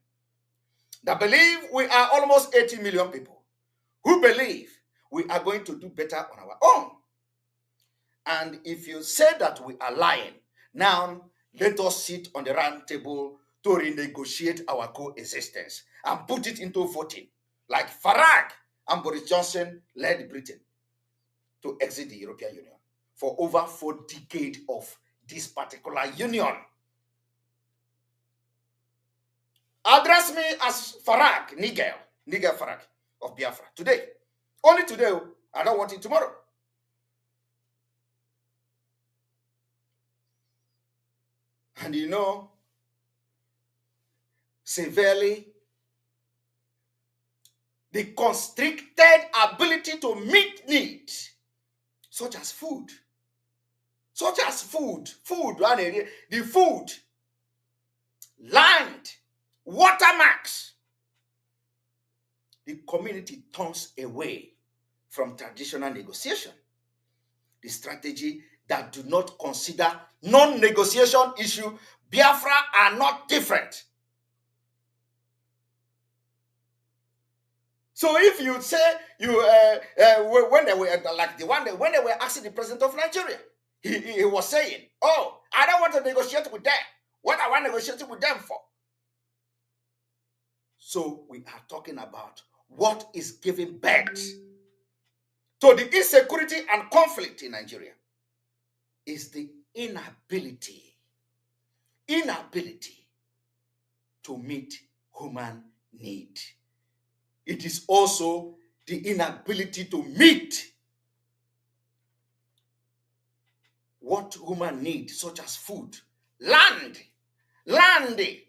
That believe we are almost 80 million people who believe we are going to do better on our own. And if you say that we are lying, now let us sit on the round table to renegotiate our coexistence and put it into voting, like Farage and Boris Johnson led Britain to exit the European Union for over 4 decades of this particular union. Address me as Farage, Nigel Farage of Biafra today. Only today. I don't want it tomorrow. And you know, severely, the constricted ability to meet needs, such as food, the food, land, watermarks, the community turns away from traditional negotiation. The strategy that do not consider non-negotiation issue, Biafra are not different. So if you say when they were like when they were asking the president of Nigeria, he was saying, "Oh, I don't want to negotiate with them. What I want to negotiate with them for?" So we are talking about what is giving birth to the insecurity and conflict in Nigeria is the inability to meet human need. It is also the inability to meet what human need, such as food, land, the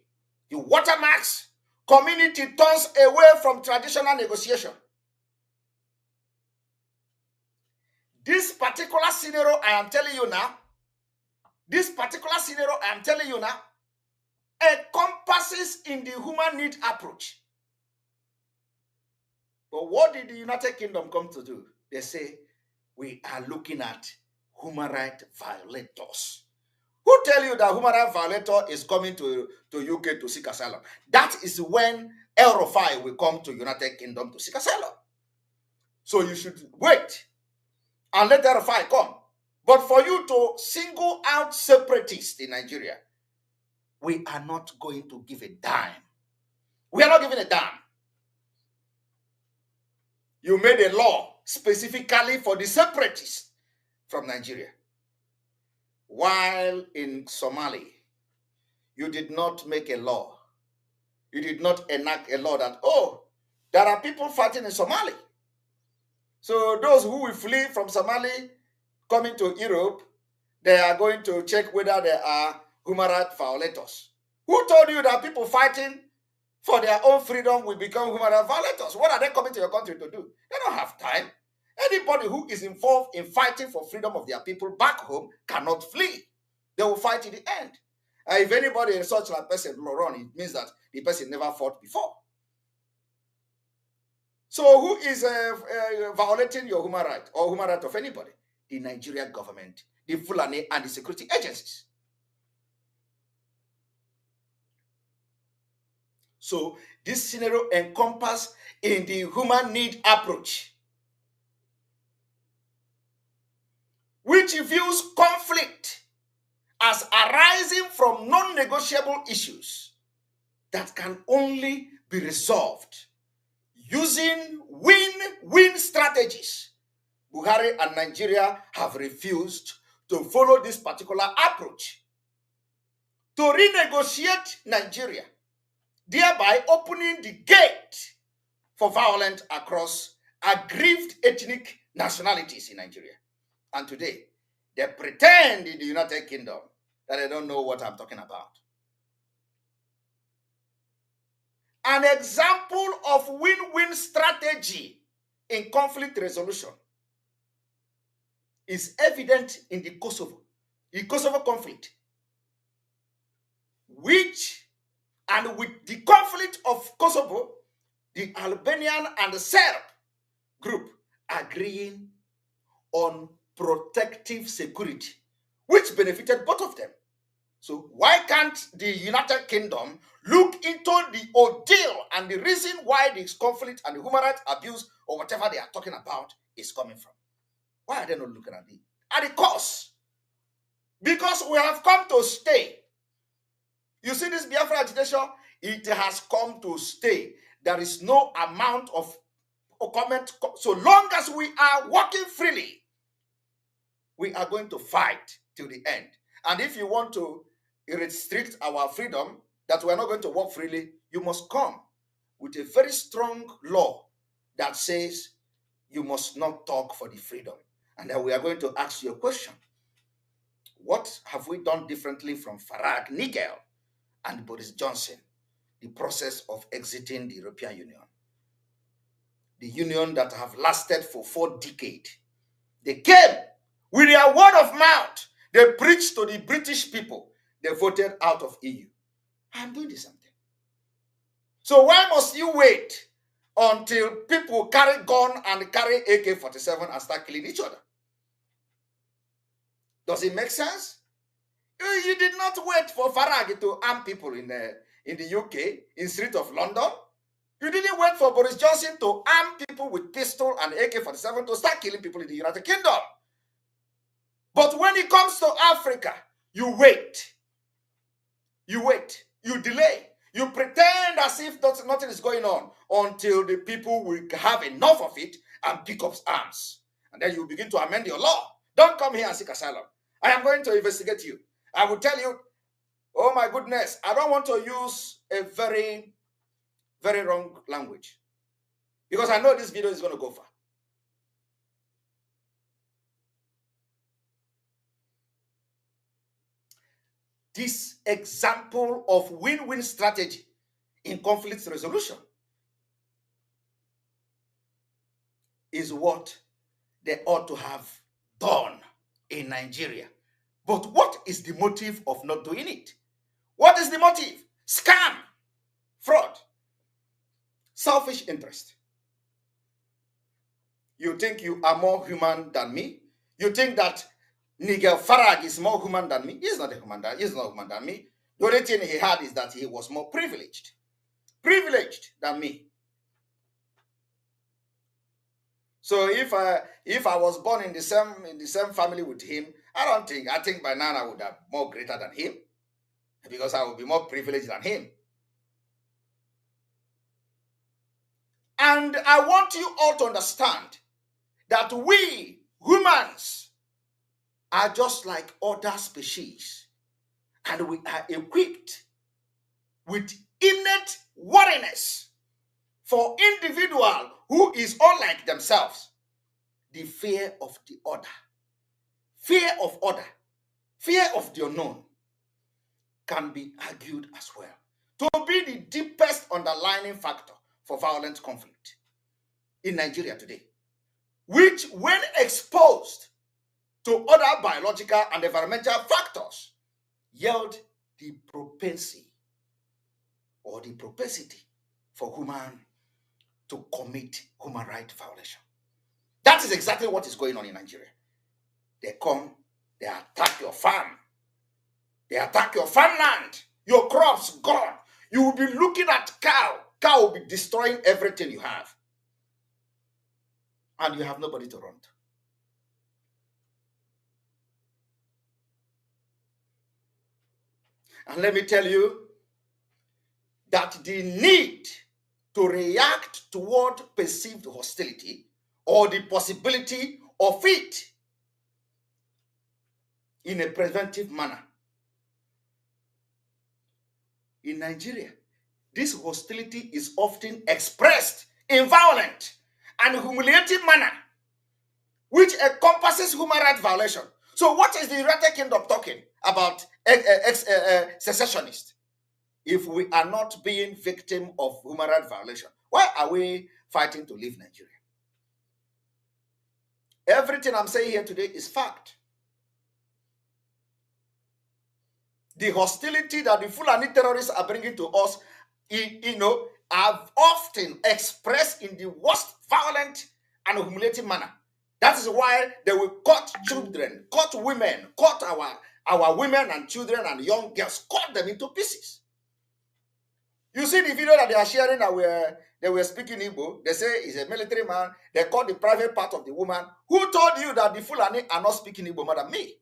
watermarks. Community turns away from traditional negotiation. This particular scenario I am telling you now, encompasses in the human need approach But what did the United Kingdom come to do? They say, we are looking at human rights violators. Who tell you that human rights violator is coming to UK to seek asylum? That is when El Rufai will come to United Kingdom to seek asylum. So you should wait and let El Rufai come. But for you to single out separatists in Nigeria, we are not going to give a dime. We are not giving a dime. You made a law specifically for the separatists from Nigeria. While in Somali, you did not make a law. You did not enact a law that, oh, there are people fighting in Somali. So those who will flee from Somali coming to Europe, they are going to check whether they are human rights violators. Who told you that people fighting for their own freedom will become human rights violators? What are they coming to your country to do? They don't have time. Anybody who is involved in fighting for freedom of their people back home cannot flee. They will fight to the end. If anybody is such a person, Laurent, it means that the person never fought before. So who is violating your human right or human right of anybody? The Nigerian government, the Fulani, and the security agencies. So this scenario encompasses in the human need approach, which views conflict as arising from non-negotiable issues that can only be resolved using win-win strategies. Buhari and Nigeria have refused to follow this particular approach to renegotiate Nigeria, thereby opening the gate for violence across aggrieved ethnic nationalities in Nigeria. And today, they pretend in the United Kingdom that they don't know what I'm talking about. An example of win-win strategy in conflict resolution is evident in the Kosovo conflict, and with the conflict of Kosovo, the Albanian and the Serb group agreeing on protective security, which benefited both of them. So why can't the United Kingdom look into the ordeal and the reason why this conflict and the human rights abuse or whatever they are talking about is coming from? Why are they not looking at the cause? Because we have come to stay. You see this Biafra agitation, it has come to stay. There is no amount of comment. So long as we are walking freely, we are going to fight till the end. And if you want to restrict our freedom, that we are not going to walk freely, you must come with a very strong law that says you must not talk for the freedom. And then we are going to ask you a question. What have we done differently from Farag, Nigel, and Boris Johnson, the process of exiting the European Union? The union that have lasted for 4 decades. They came with their word of mouth. They preached to the British people. They voted out of EU. I'm doing the same thing. So why must you wait until people carry gun and carry AK-47 and start killing each other? Does it make sense? You did not wait for Farage to arm people in the UK, in the street of London. You didn't wait for Boris Johnson to arm people with pistol and AK-47 to start killing people in the United Kingdom. But when it comes to Africa, you wait. You wait. You delay. You pretend as if nothing is going on until the people will have enough of it and pick up arms. And then you begin to amend your law. Don't come here and seek asylum. I am going to investigate you. I will tell you, oh my goodness, I don't want to use a very, very wrong language, because I know this video is going to go far. This example of win-win strategy in conflict resolution is what they ought to have done in Nigeria. But what is the motive of not doing it? What is the motive? Scam, fraud, selfish interest. You think you are more human than me? You think that Nigel Farage is more human than me? He's not a human. He's not human than me. The only thing he had is that he was more privileged than me. So if I was born in the same family with him, I think by now I would have more greater than him, because I would be more privileged than him. And I want you all to understand that we humans are just like other species, and we are equipped with innate wariness for individual who is unlike themselves. The fear of the other, fear of the unknown can be argued as well to be the deepest underlying factor for violent conflict in Nigeria today, which, when exposed to other biological and environmental factors, yield the propensity for human to commit human rights violation. That is exactly what is going on in Nigeria. They come, they attack your farm, they attack your farmland, your crops gone. You will be looking at cow will be destroying everything you have, and you have nobody to run to. And let me tell you that the need to react toward perceived hostility or the possibility of it in a preventive manner. In Nigeria, this hostility is often expressed in violent and humiliating manner, which encompasses human rights violation. So what is the United Kingdom talking about secessionists? If we are not being victim of human rights violation, why are we fighting to leave Nigeria? Everything I'm saying here today is fact. The hostility that the Fulani terrorists are bringing to us, are often expressed in the worst violent and humiliating manner. That is why they will cut children, cut women, cut our women and children and young girls, cut them into pieces. You see the video that they are sharing that they were speaking Igbo. They say he's a military man. They cut the private part of the woman. Who told you that the Fulani are not speaking Igbo more than me?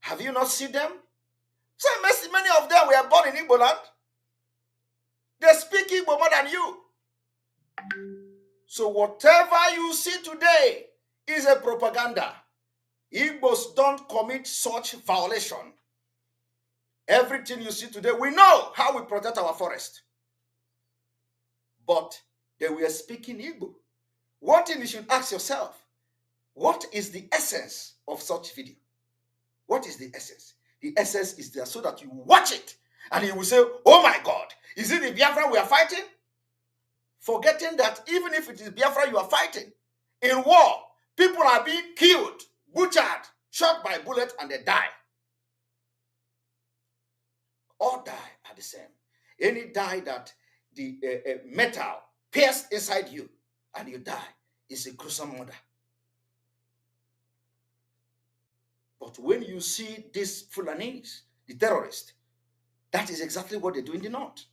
Have you not seen them? So many of them were born in Igbo land. They speak Igbo more than you. So whatever you see today is a propaganda. Igbos don't commit such violation. Everything you see today, we know how we protect our forest. But they were speaking Igbo. One thing you should ask yourself, what is the essence of such video? What is the essence? The essence is there so that you watch it and you will say, oh my God, is it the Biafra we are fighting? Forgetting that even if it is Biafra you are fighting, in war, people are being killed, butchered, shot by bullets, and they die. All die are the same. Any die that the metal pierced inside you and you die is a gruesome murder. But when you see these Fulanis, the terrorists, that is exactly what they do in the north.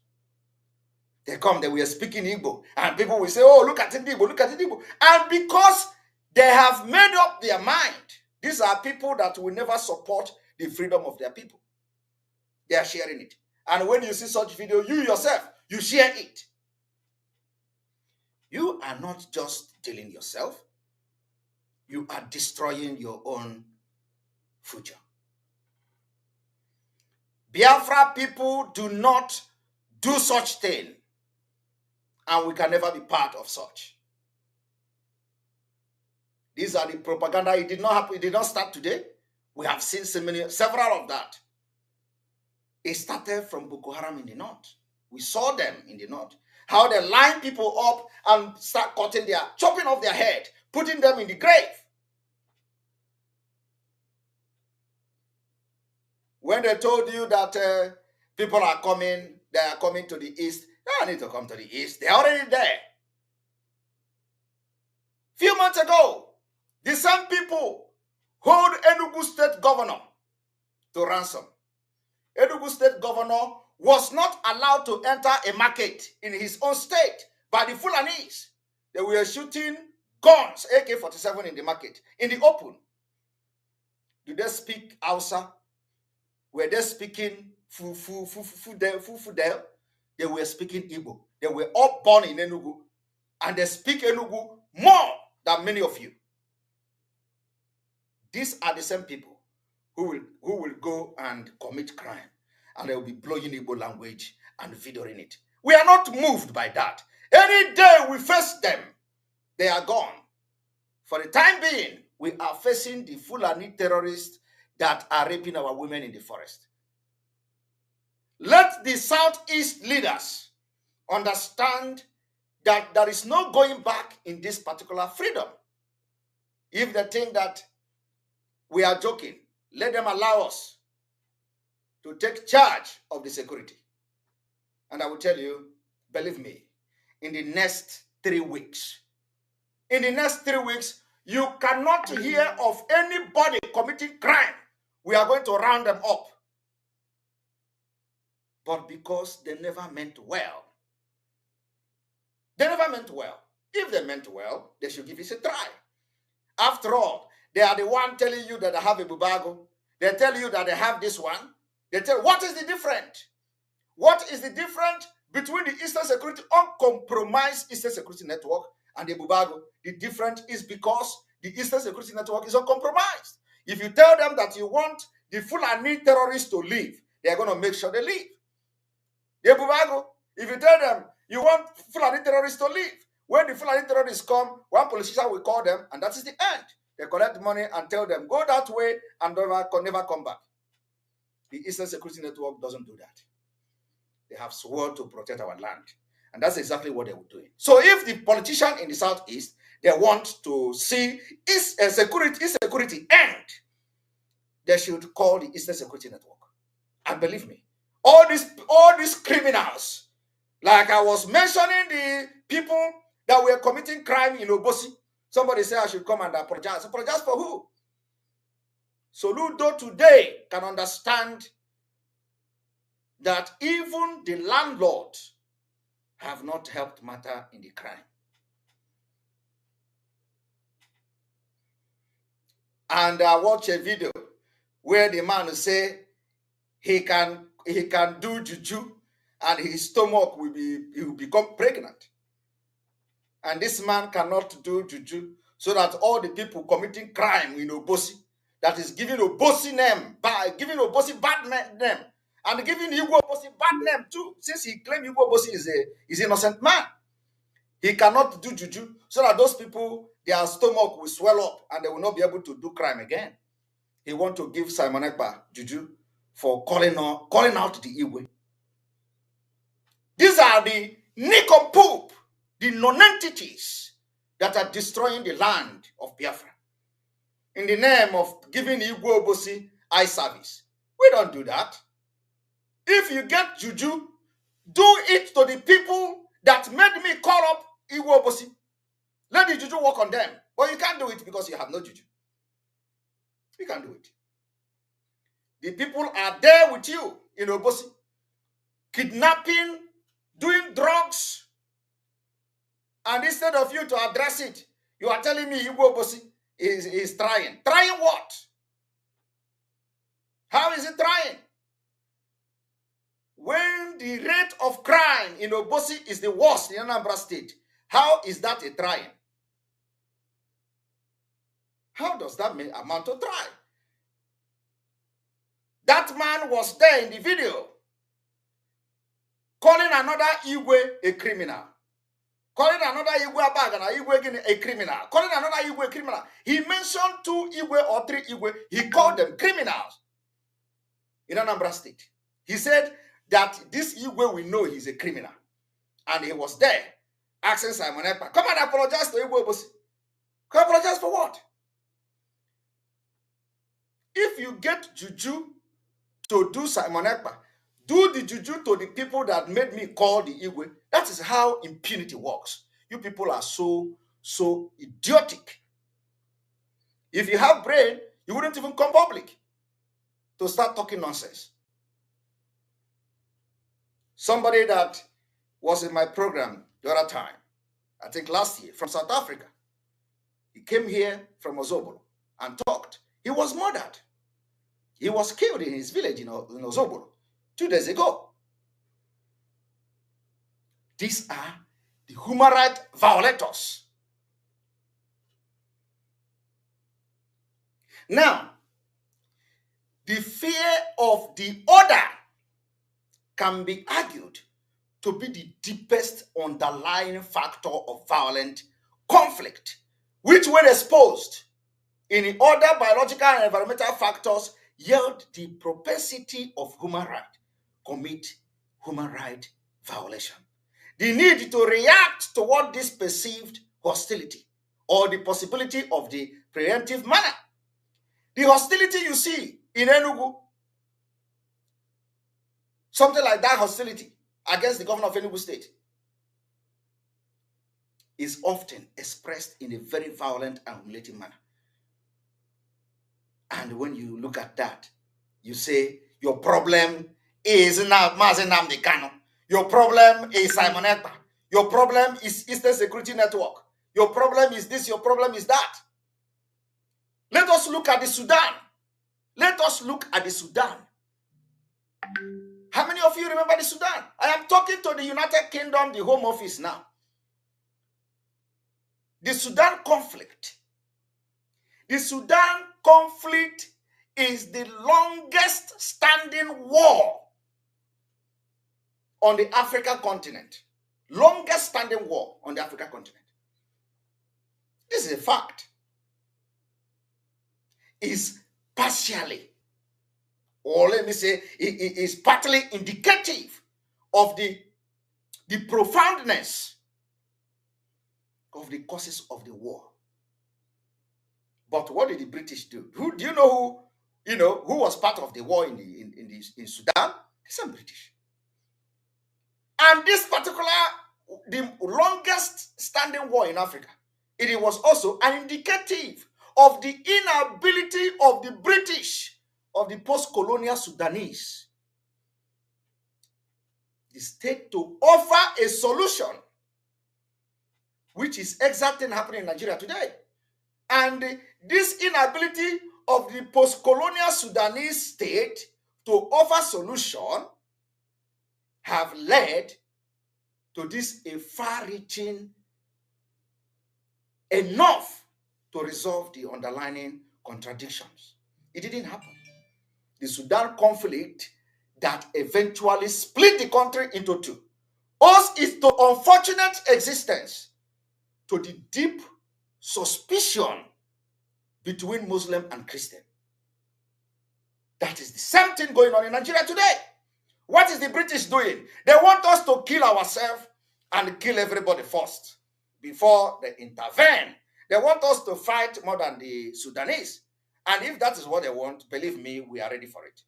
They come, they were speaking Igbo, and people will say, oh, look at it, Igbo, look at it, Igbo. And because they have made up their mind, these are people that will never support the freedom of their people. They are sharing it. And when you see such video, you yourself, you share it. You are not just killing yourself. You are destroying your own future. Biafra people do not do such thing. And we can never be part of such. These are the propaganda. It did not happen. It did not start today. We have seen several of that. It started from Boko Haram in the north. We saw them in the north. How they line people up and start chopping off their head, putting them in the grave. When they told you that people are coming, they are coming to the east, they don't need to come to the east. They're already there. Few months ago, the same people hold Enugu State Governor to ransom. Enugu State Governor was not allowed to enter a market in his own state by the Fulanis. They were shooting guns, AK-47 in the market, in the open. Do they speak Hausa? Were they speaking Fufudel? They were speaking Igbo. They were all born in Enugu, and they speak Enugu more than many of you. These are the same people who will go and commit crime, and they will be blowing Igbo language and videoing it. We are not moved by that. Any day we face them, they are gone. For the time being, we are facing the Fulani terrorists that are raping our women in the forest. Let the Southeast leaders understand that there is no going back in this particular freedom. If they think that we are joking, let them allow us to take charge of the security. And I will tell you, believe me, in the next 3 weeks, you cannot hear of anybody committing crime. We are going to round them up. But because they never meant well. They never meant well. If they meant well, they should give it a try. After all, they are the one telling you that they have a bubago. They tell you that they have this one. They tell, what is the difference? What is the difference between the Eastern Security, uncompromised Eastern Security Network and the bubago? The difference is because the Eastern Security Network is uncompromised. If you tell them that you want the Fulani terrorists to leave, they are going to make sure they leave. The bubago, if you tell them you want Fulani terrorists to leave, when the Fulani terrorists come, one politician will call them, and that is the end. They collect money and tell them, go that way and never come back. The Eastern Security Network doesn't do that. They have sworn to protect our land. And that's exactly what they were doing. So if the politician in the Southeast, they want to see insecurity end, they should call the Eastern Security Network. And believe me, all these criminals, like I was mentioning the people that were committing crime in Obosi, somebody said I should come and apologize. Apologize for who? Soludo today can understand that even the landlords have not helped matter in the crime. And I watched a video where the man say he can do juju and his stomach will become pregnant. And this man cannot do juju, so that all the people committing crime in Obosi, that is giving Obosi name, giving Obosi bad name, and giving Igbo Obosi bad name too, since he claimed Igbo Obosi is an innocent man. He cannot do juju, so that those people, their stomach will swell up and they will not be able to do crime again. He want to give Simon Ekpa juju for calling out the Igwe. These are the nincompoop, the non-entities that are destroying the land of Biafra in the name of giving Igbo Obosi eye service. We don't do that. If you get juju, do it to the people that made me call up Igbo Obosi. Let the juju work on them. But you can't do it because you have no juju. You can't do it. The people are there with you in Obosi, kidnapping, doing drugs, and instead of you to address it, you are telling me Igbo Obosi is trying. Trying what? How is it trying? When the rate of crime in Obosi is the worst in Anambra State, how is that a trying? How does that amount to try? That man was there in the video, calling another Igwe a criminal, calling another Igwe a criminal, calling another Igwe a criminal. He mentioned 2 Igwe or 3 Igwe. He called them criminals in Anambra State. He said that this Igwe, we know he's a criminal. And he was there asking Simon Ekpa, come and apologize to Igwe Obosi. Come apologize for what? If you get juju to do Simon Ekpa, do the juju to the people that made me call the Igwe. That is how impunity works. You people are so so idiotic. If you have brain, you wouldn't even come public to start talking nonsense. Somebody that was in my program the other time, I think last year, from South Africa, he came here from Ozobolo and talked. He was murdered. He was killed in his village in Ozobolo 2 days ago. These are the human rights violators. Now, the fear of the other can be argued to be the deepest underlying factor of violent conflict, which, when exposed in other biological and environmental factors, yield the propensity of human rights commit human right violation. The need to react toward this perceived hostility or the possibility of the preemptive manner. The hostility you see in Enugu, something like that hostility against the governor of Enugu State, is often expressed in a very violent and humiliating manner. And when you look at that, you say, your problem is Mazen Nnamdi Kanu. Your problem is Simon Ekpa. Your problem is Eastern Security Network. Your problem is this, your problem is that. Let us look at the Sudan. Let us look at the Sudan. How many of you remember the Sudan? I am talking to the United Kingdom, the Home Office now. The Sudan conflict. The Sudan conflict is the longest standing war on the African continent. Longest standing war on the African continent. This is a fact. Is partially, or let me say, it is partly indicative of the profoundness of the causes of the war. But what did the British do? Do you know who was part of the war in Sudan? The same British. And this particular, the longest standing war in Africa, it was also an indicative of the inability of the British, of the post-colonial Sudanese, the state to offer a solution, which is exactly happening in Nigeria today. And this inability of the post-colonial Sudanese state to offer solution have led to this a far-reaching enough to resolve the underlying contradictions. It didn't happen. The Sudan conflict that eventually split the country into two owes its unfortunate existence to the deep suspicion between Muslim and Christian. That is the same thing going on in Nigeria today. What is the British doing? They want us to kill ourselves and kill everybody first before they intervene. They want us to fight more than the Sudanese. And if that is what they want, believe me, we are ready for it.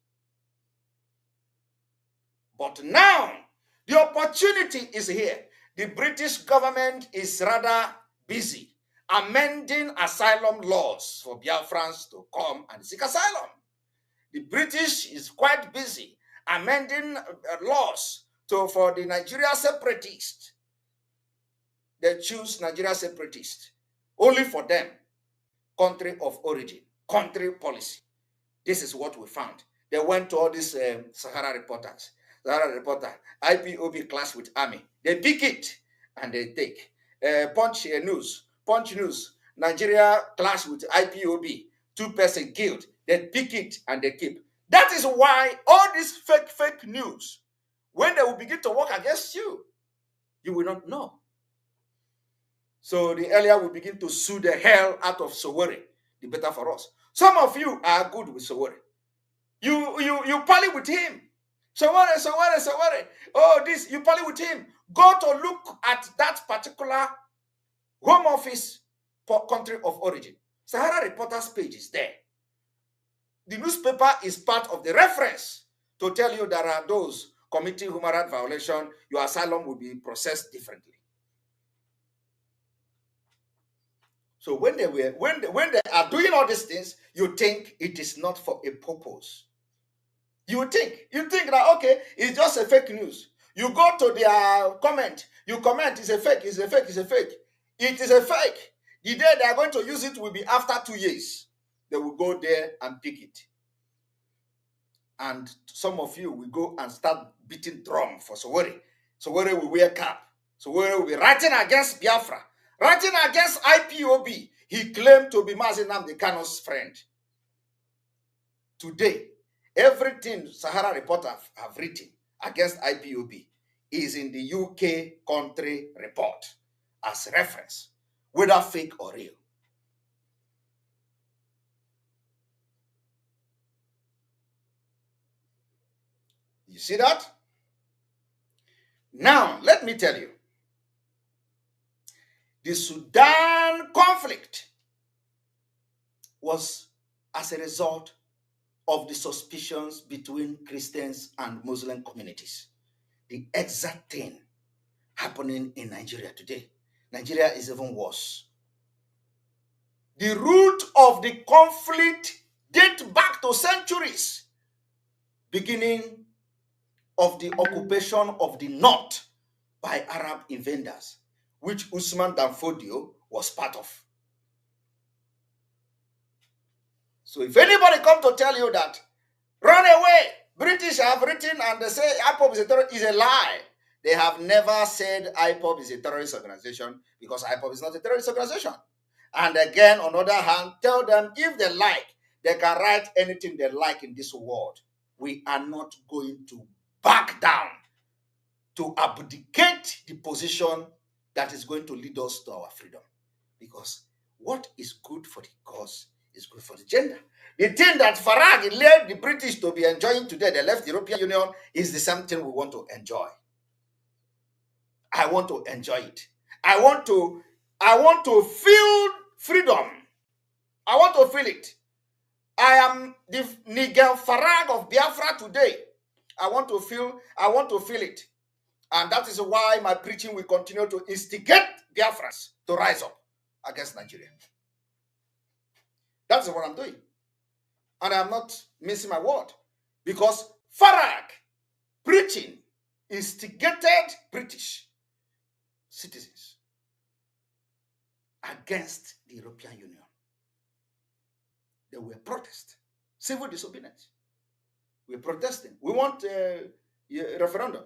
But now, the opportunity is here. The British government is rather busy amending asylum laws for Biafrans to come and seek asylum. The British is quite busy amending laws for the Nigeria separatists. They choose Nigeria separatists only for them. Country of origin, country policy. This is what we found. They went to all these Sahara reporters. Sahara reporter, IPOB clash with army. They pick it and they take. Punch News, Nigeria clash with IPOB. 2 persons killed. They pick it and they keep. That is why all this fake news, when they will begin to work against you, you will not know. So the earlier we begin to sue the hell out of Sowore, the better for us. Some of you are good with Sowore. You parley with him. Sowore. Oh, this, you parley with him. Go to look at that particular Home Office for country of origin. Sahara Reporters page is there. The newspaper is part of the reference to tell you there are those committing human rights violation, your asylum will be processed differently. So when they are doing all these things, you think it is not for a purpose. You think that, okay, it's just a fake news. You go to their comment, you comment, it's a fake, it's a fake, it's a fake. It is a fake. The day they are going to use it will be after 2 years. They will go there and pick it. And some of you will go and start beating drum for Sowore. Sowore will wear cap. Sowore will be writing against Biafra, writing against IPOB. He claimed to be Mazi Nnamdi Kanu's friend. Today, everything Sahara Reporter have written against IPOB is in the UK country report as reference, whether fake or real. You see that? Now, let me tell you, the Sudan conflict was as a result of the suspicions between Christians and Muslim communities. The exact thing happening in Nigeria today. Nigeria is even worse. The root of the conflict dates back to centuries, beginning of the occupation of the north by Arab invaders, which Usman Dan Fodio was part of. So if anybody come to tell you that, run away, British have written and they say IPOB is a terrorist, is a lie. They have never said IPOB is a terrorist organization because IPOB is not a terrorist organization. And again, on the other hand, tell them if they like, they can write anything they like in this world. We are not going to back down to abdicate the position that is going to lead us to our freedom. Because what is good for the cause is good for the gender. The thing that Farage led the British to be enjoying today, they left the European Union, is the same thing we want to enjoy. I want to enjoy it. I want to feel freedom. I want to feel it. I am the Nigel Farage of Biafra today. I want to feel it. And that is why my preaching will continue to instigate Biafrans to rise up against Nigeria. That's what I'm doing. And I'm not missing my word. Because Farage preaching instigated British citizens against the European Union. There were protests, civil disobedience. We're protesting. We want a referendum.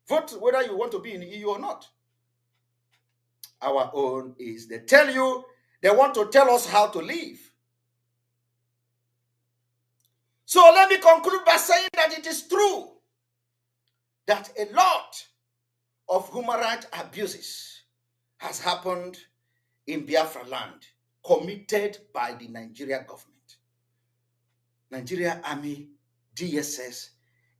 Vote whether you want to be in the EU or not. Our own is they tell you, they want to tell us how to live. So let me conclude by saying that it is true that a lot of human rights abuses has happened in Biafra land, committed by the Nigerian government. Nigeria Army, DSS,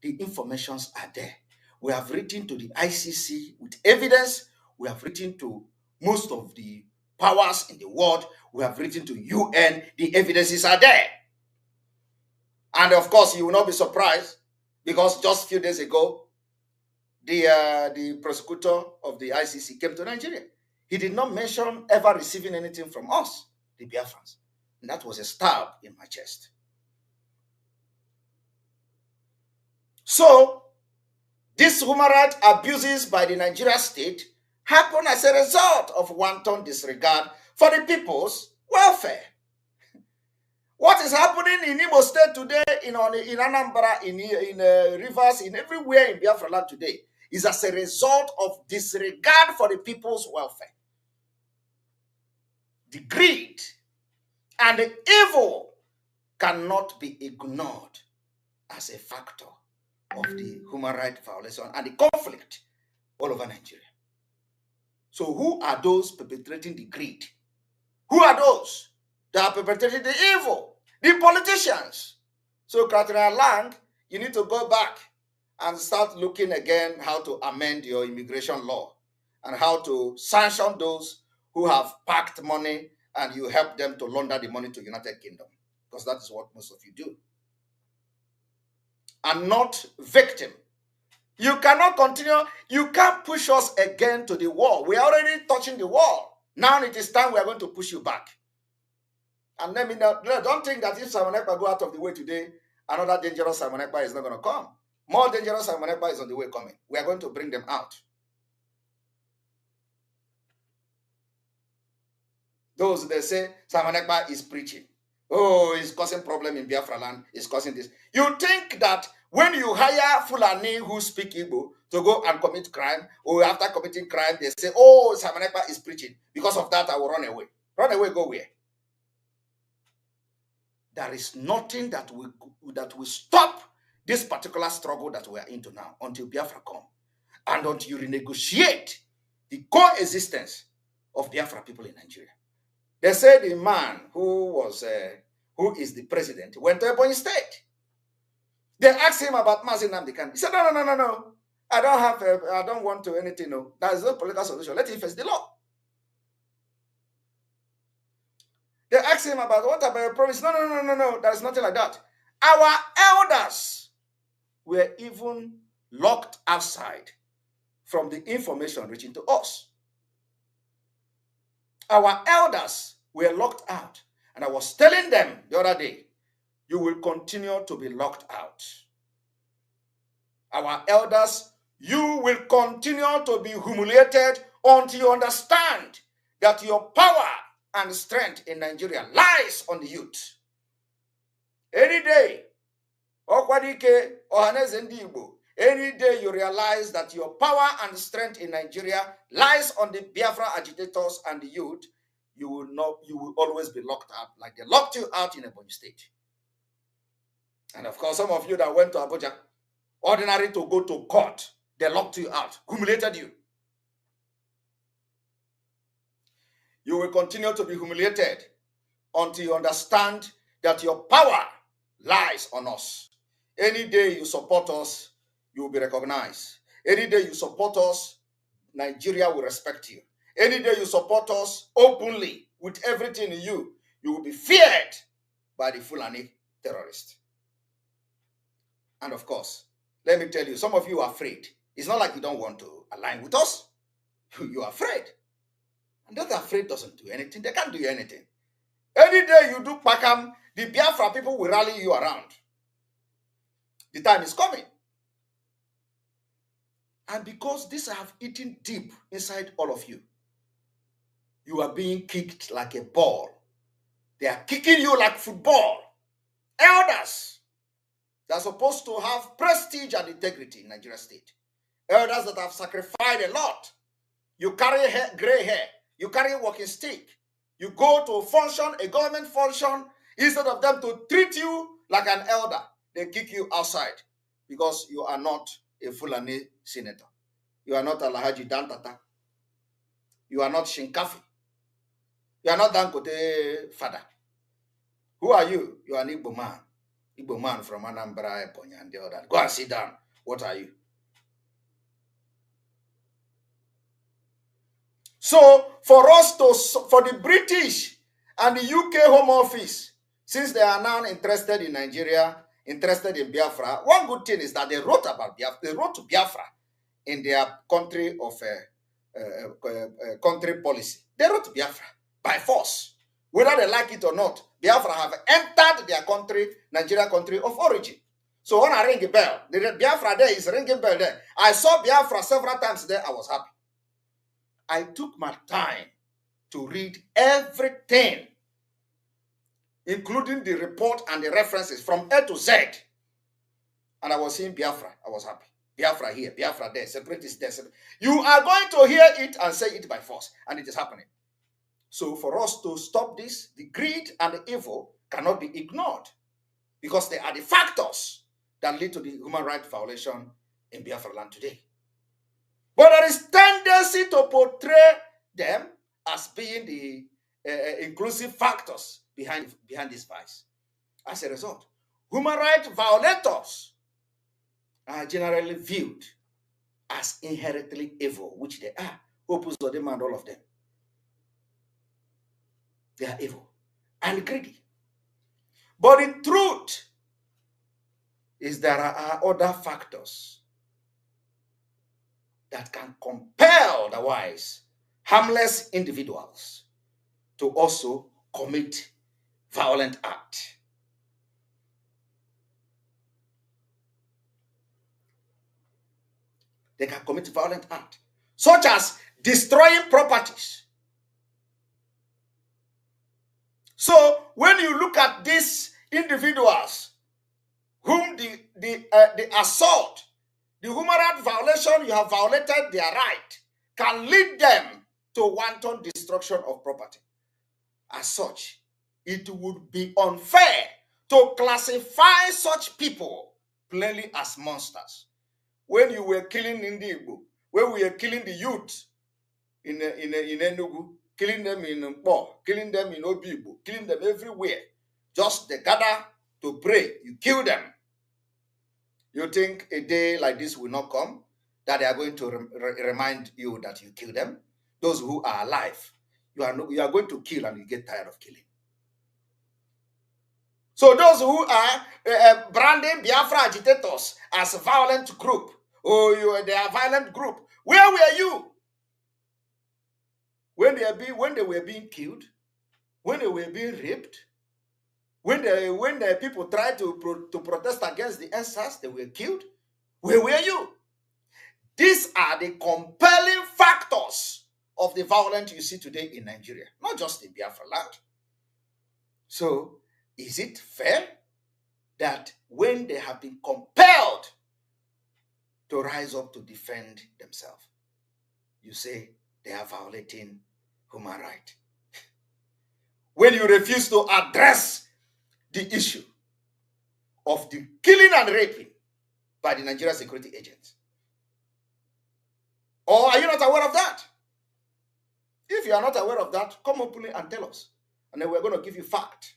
the informations are there. We have written to the ICC with evidence. We have written to most of the powers in the world. We have written to UN. The evidences are there. And of course, you will not be surprised because just a few days ago, the prosecutor of the ICC came to Nigeria. He did not mention ever receiving anything from us, the Biafrans. And that was a stab in my chest. So, these human rights abuses by the Nigerian state happen as a result of wanton disregard for the people's welfare. What is happening in Imo State today, in Anambra, in Rivers, in everywhere in Biafra land today, is as a result of disregard for the people's welfare. The greed and the evil cannot be ignored as a factor of the human rights violation and the conflict all over Nigeria. So who are those perpetrating the greed? Who are those that are perpetrating the evil? The politicians. So Katrina Lang, you need to go back and start looking again how to amend your immigration law and how to sanction those who have packed money and you help them to launder the money to United Kingdom, because that is what most of you do. And not victim. You cannot continue. You can't push us again to the wall. We are already touching the wall. Now it is time we are going to push you back. And let me know, don't think that if Simon Ekpa go out of the way today, another dangerous Simon Ekpa is not going to come. More dangerous Simon Ekpa is on the way coming. We are going to bring them out. Those they say Simon Ekpa is preaching. Oh, he's causing problem in Biafra land. He's causing this. You think that when you hire Fulani who speak Igbo to go and commit crime, or after committing crime, they say, oh, Simon Ekpa is preaching. Because of that, I will run away. Run away, go where? There is nothing that will stop this particular struggle that we are into now until Biafra come. And until you renegotiate the coexistence of Biafra people in Nigeria. They said the man who is the president went to Ebonyi State. They asked him about Mazi Nnamdi Kanu. He said, no. I don't want to anything. No, there is no political solution. Let him face the law. They asked him about what about your promise? No. There is nothing like that. Our elders were even locked outside from the information reaching to us. Our elders were locked out. And I was telling them the other day, you will continue to be locked out. Our elders, you will continue to be humiliated until you understand that your power and strength in Nigeria lies on the youth. Any day, any day you realize that your power and strength in Nigeria lies on the Biafra agitators and the youth, you will always be locked up, like they locked you out in Ebonyi State. And of course, some of you that went to Abuja, ordinary to go to court, they locked you out, humiliated you. You will continue to be humiliated until you understand that your power lies on us. Any day you support us, you will be recognized. Any day you support us, Nigeria will respect you. Any day you support us openly with everything in you, you will be feared by the Fulani terrorists. And of course, let me tell you, some of you are afraid. It's not like you don't want to align with us. You are afraid. And that afraid doesn't do anything. They can't do anything. Any day you do Pakam, the Biafra people will rally you around. The time is coming. And because these have eaten deep inside all of you, you are being kicked like a ball. They are kicking you like football. Elders that are supposed to have prestige and integrity in Nigeria state. Elders that have sacrificed a lot. You carry gray hair. You carry a walking stick. You go to a function, a government function, instead of them to treat you like an elder, they kick you outside because you are not a Fulani senator. You are not Alhaji Dantata. You are not Shinkafi. You are not Dankote father. Who are you? You are an Igbo man. Igbo man from Anambra, Ebonyi, and the other. Go and sit down. What are you? So, for the British and the UK Home Office, since they are now interested in Nigeria, interested in Biafra, one good thing is that they wrote about Biafra. They wrote to Biafra in their country of country policy. They wrote to Biafra by force. Whether they like it or not, Biafra have entered their country, Nigeria country of origin. So when I ring a bell, the Biafra there is ringing bell there. I saw Biafra several times there. I was happy. I took my time to read everything, including the report and the references from A to Z. And I was seeing Biafra. I was happy. Biafra here, Biafra there, separatists there. You are going to hear it and say it by force, and it is happening. So for us to stop this, the greed and the evil cannot be ignored because they are the factors that lead to the human rights violation in Biafra land today. But there is tendency to portray them as being the inclusive factors behind this vice. As a result, human rights violators are generally viewed as inherently evil, which they are. Opus Odem and all of them. They are evil and greedy. But the truth is there are other factors that can compel the wise, harmless individuals to also commit violent act. They can commit violent act, such as destroying properties. So when you look at these individuals whom the assault, the human rights violation, you have violated their right, can lead them to wanton destruction of property. As such, it would be unfair to classify such people plainly as monsters. When you were killing Igbo, when we were killing the youth in Enugu, killing them in Mpo, killing them in Obibo, killing them everywhere, just they gather to pray, you kill them. You think a day like this will not come, that they are going to remind you that you kill them? Those who are alive, you are going to kill and you get tired of killing. So those who are branding Biafra agitators as a violent group, they are a violent group, where were you when they were being killed, when they were being raped, when the people tried to protest against the NSAS, they were killed? Where were you? These are the compelling factors of the violence you see today in Nigeria, not just in Biafra land. So, is it fair that when they have been compelled to rise up to defend themselves, you say they are violating human rights? When you refuse to address the issue of the killing and raping by the Nigerian security agents? Or are you not aware of that? If you are not aware of that, come openly and tell us. And then we're going to give you fact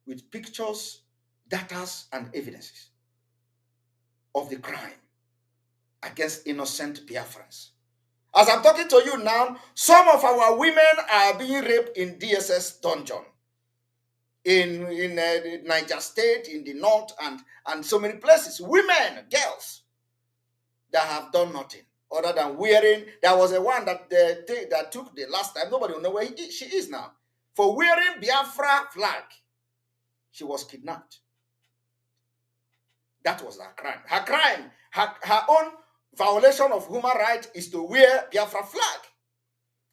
with pictures, data, and evidences of the crime against innocent Biafrans. As I'm talking to you now, some of our women are being raped in DSS dungeon in Niger State, in the north, and so many places. Women, girls that have done nothing other than wearing. There was a one that took the last time. Nobody will know where she is now. For wearing Biafra flag, she was kidnapped. That was her crime. Her crime, her own violation of human rights is to wear Biafra flag.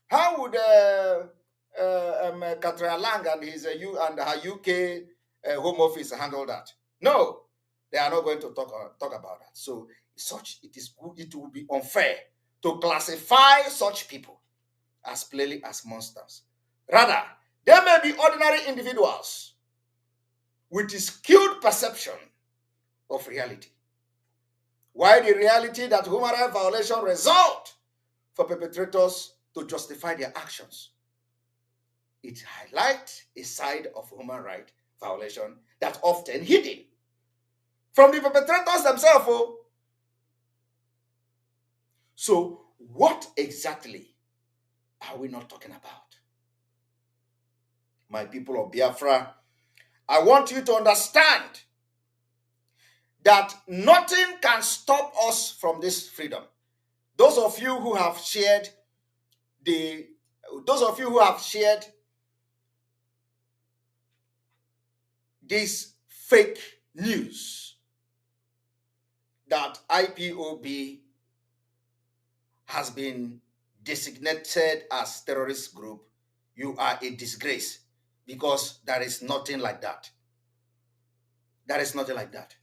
How would Katria Lang and her UK Home Office handle that? No, they are not going to talk about that. So it would be unfair to classify such people as plainly as monsters. Rather, there may be ordinary individuals with a skewed perception of reality. Why the reality that human rights violation result for perpetrators to justify their actions? It highlights a side of human rights violation that's often hidden from the perpetrators themselves. So what exactly are we not talking about? My people of Biafra, I want you to understand that nothing can stop us from this freedom. Those of you who have shared this fake news that IPOB has been designated as terrorist group, you are a disgrace, because there is nothing like that. There is nothing like that.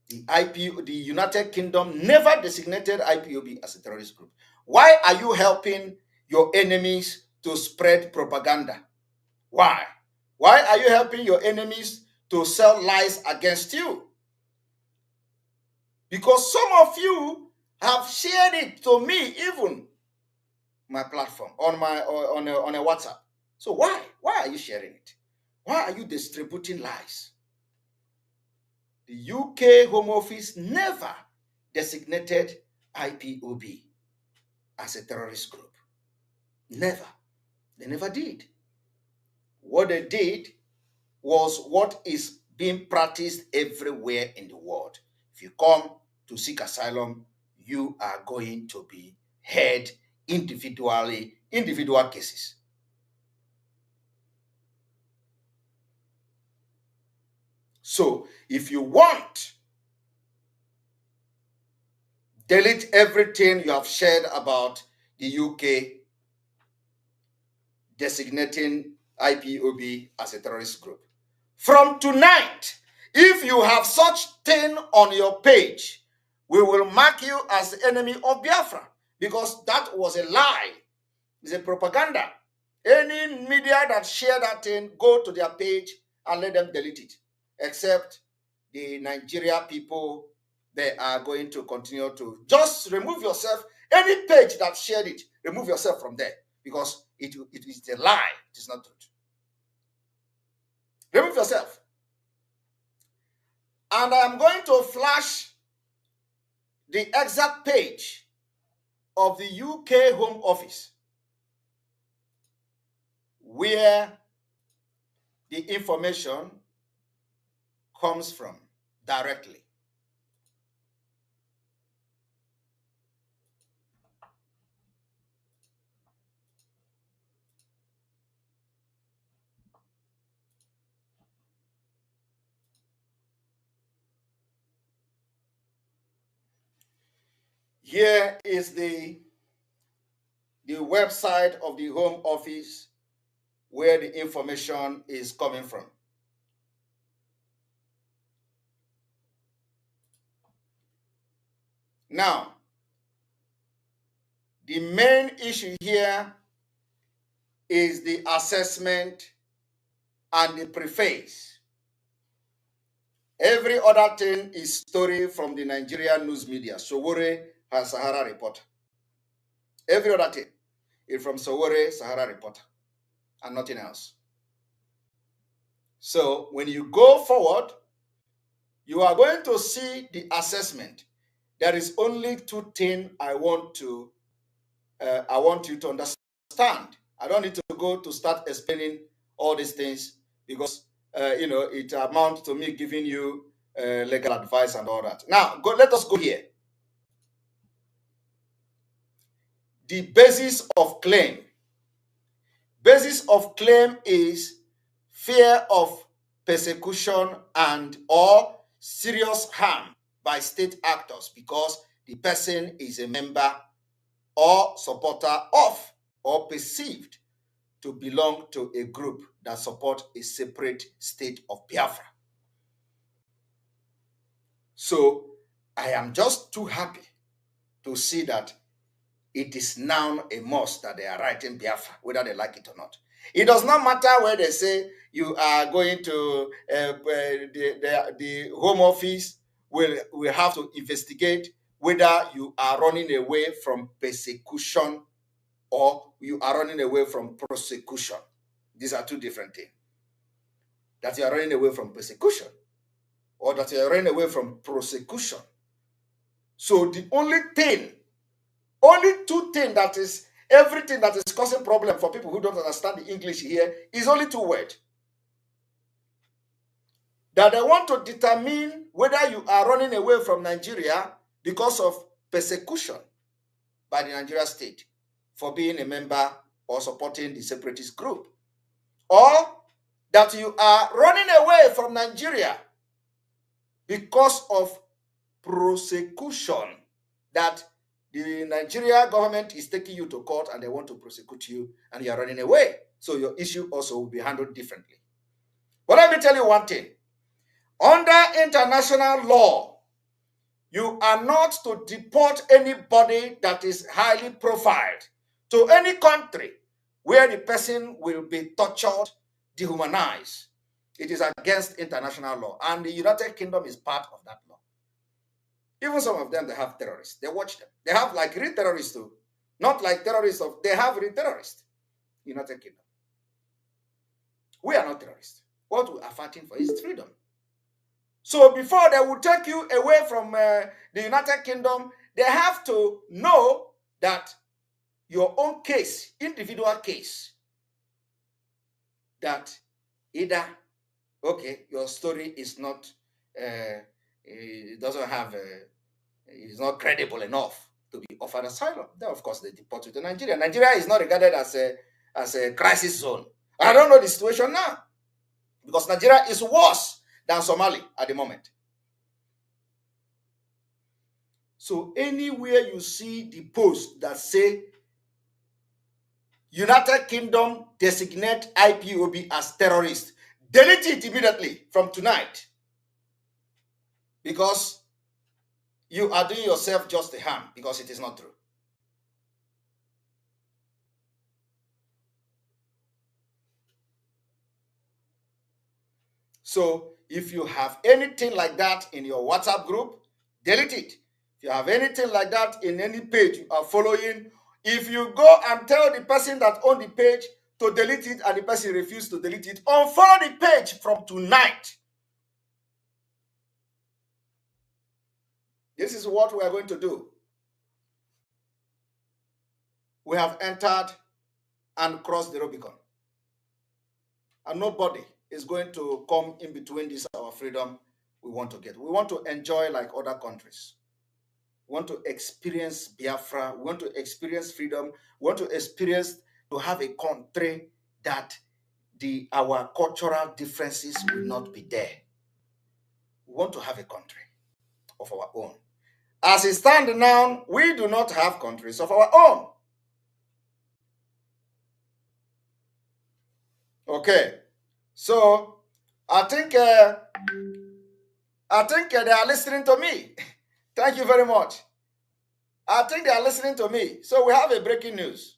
The United Kingdom never designated IPOB as a terrorist group. Why are you helping your enemies to spread propaganda? Why? Why are you helping your enemies to sell lies against you? Because some of you have shared it to me, even my platform, on a WhatsApp. So why are you sharing it? Why are you distributing lies? The UK Home Office never designated IPOB as a terrorist group. Never. They never did. What they did was what is being practiced everywhere in the world. If you come to seek asylum, you are going to be heard individual cases. So if you want, delete everything you have shared about the UK designating IPOB as a terrorist group. From tonight, if you have such thing on your page, we will mark you as the enemy of Biafra, because that was a lie. It's a propaganda. Any media that share that thing, go to their page and let them delete it. Except the Nigeria people, they are going to continue to just remove yourself. Any page that shared it, remove yourself from there, because it is a lie. It is not truth. Remove yourself. And I am going to flash the exact page of the UK Home Office where the information comes from directly. Here is the website of the Home Office where the information is coming from. Now, the main issue here is the assessment and the preface. Every other thing is story from the Nigerian news media, Sowore and Sahara Reporter. Every other thing is from Sowore, Sahara Reporter, and nothing else. So when you go forward, you are going to see the assessment. There is only two things I want you to understand. I don't need to go to start explaining all these things, because it amounts to me giving you legal advice and all that. Now, let us go here. The basis of claim. Basis of claim is fear of persecution and or serious harm by state actors because the person is a member or supporter of or perceived to belong to a group that supports a separate state of Biafra. So I am just too happy to see that it is now a must that they are writing Biafra, whether they like it or not. It does not matter where they say you are going to the Home Office will have to investigate whether you are running away from persecution or you are running away from prosecution. These are two different things. That you are running away from persecution or that you are running away from prosecution. So the only two things that is everything that is causing problem for people who don't understand the English here is only two words. That they want to determine whether you are running away from Nigeria because of persecution by the Nigeria state for being a member or supporting the separatist group, or that you are running away from Nigeria because of prosecution, that the Nigeria government is taking you to court and they want to prosecute you and you are running away. So your issue also will be handled differently. But let me tell you one thing. Under international law, you are not to deport anybody that is highly profiled to any country where the person will be tortured, dehumanized. It is against international law. And the United Kingdom is part of that law. Even some of them, they have terrorists. They watch them. They have like real terrorists too. Not like terrorists. They have real terrorists. United Kingdom. We are not terrorists. What we are fighting for is freedom. So before they will take you away from the United Kingdom, they have to know that your own case, individual case, that either, okay, your story is not, it doesn't have, it's not credible enough to be offered asylum. Then, of course, they deport you to Nigeria. Nigeria is not regarded as a crisis zone. I don't know the situation now, because Nigeria is worse than Somali at the moment. So anywhere you see the post that say United Kingdom designate IPOB as terrorist, delete it immediately from tonight, because you are doing yourself just a harm, because it is not true. So if you have anything like that in your WhatsApp group, delete it. If you have anything like that in any page you are following, if you go and tell the person that owns the page to delete it and the person refuses to delete it, unfollow the page from tonight. This is what we are going to do. We have entered and crossed the Rubicon. And nobody is going to come in between this our freedom we want to get. We want to enjoy like other countries. We want to experience Biafra. We want to experience freedom. We want to experience to have a country that our cultural differences will not be there. We want to have a country of our own. As it stands now, we do not have countries of our own. Okay, so I think they are listening to me. Thank you very much. I think they are listening to me. So we have a breaking news.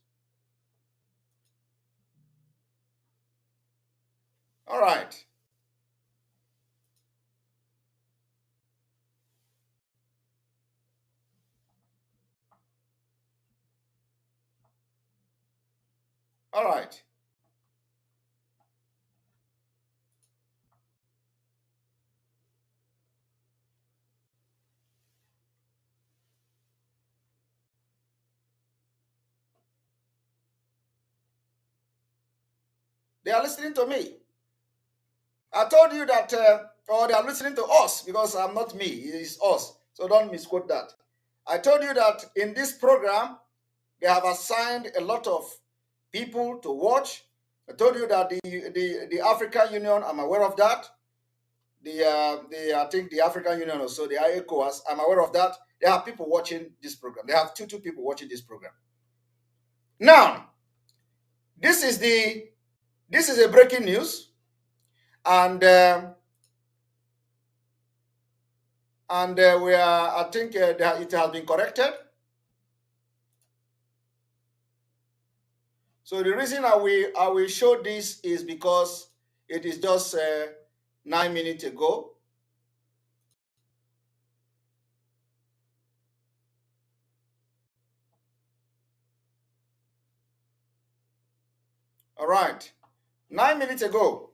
All right. All right. They are listening to me. I told you that, or they are listening to us, because I'm not me, it is us. So don't misquote that. I told you that in this program, they have assigned a lot of people to watch. I told you that the African Union, I'm aware of that. I think the African Union also, the ECOWAS, I'm aware of that. There are people watching this program. They have two people watching this program. Now, this is a breaking news, and we are. I think it has been corrected. So the reason I will show this is because it is just 9 minutes ago. All right, 9 minutes ago.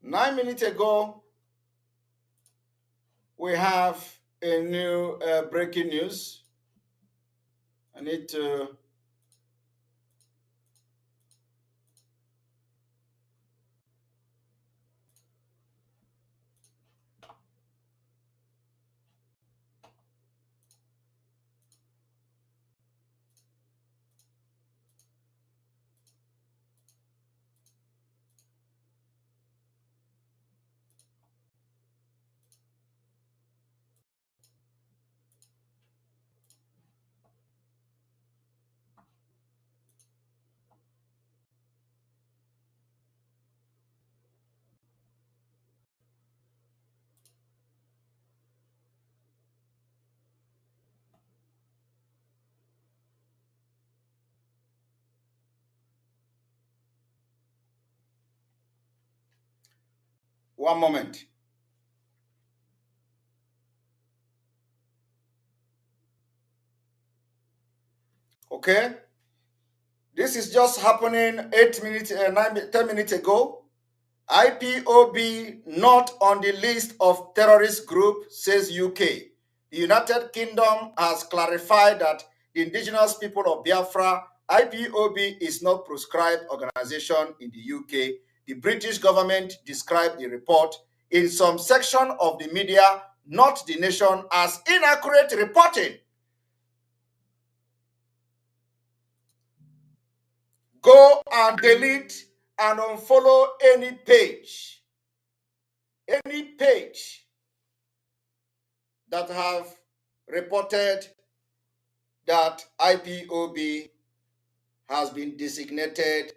Nine minutes ago, we have a new breaking news. I need to. One moment. Okay. This is just happening 10 minutes ago. IPOB not on the list of terrorist group, says UK. The United Kingdom has clarified that the indigenous people of Biafra. IPOB is not proscribed organization in the UK. The British government described the report in some section of the media, not the nation, as inaccurate reporting. Go and delete and unfollow any page that have reported that IPOB has been designated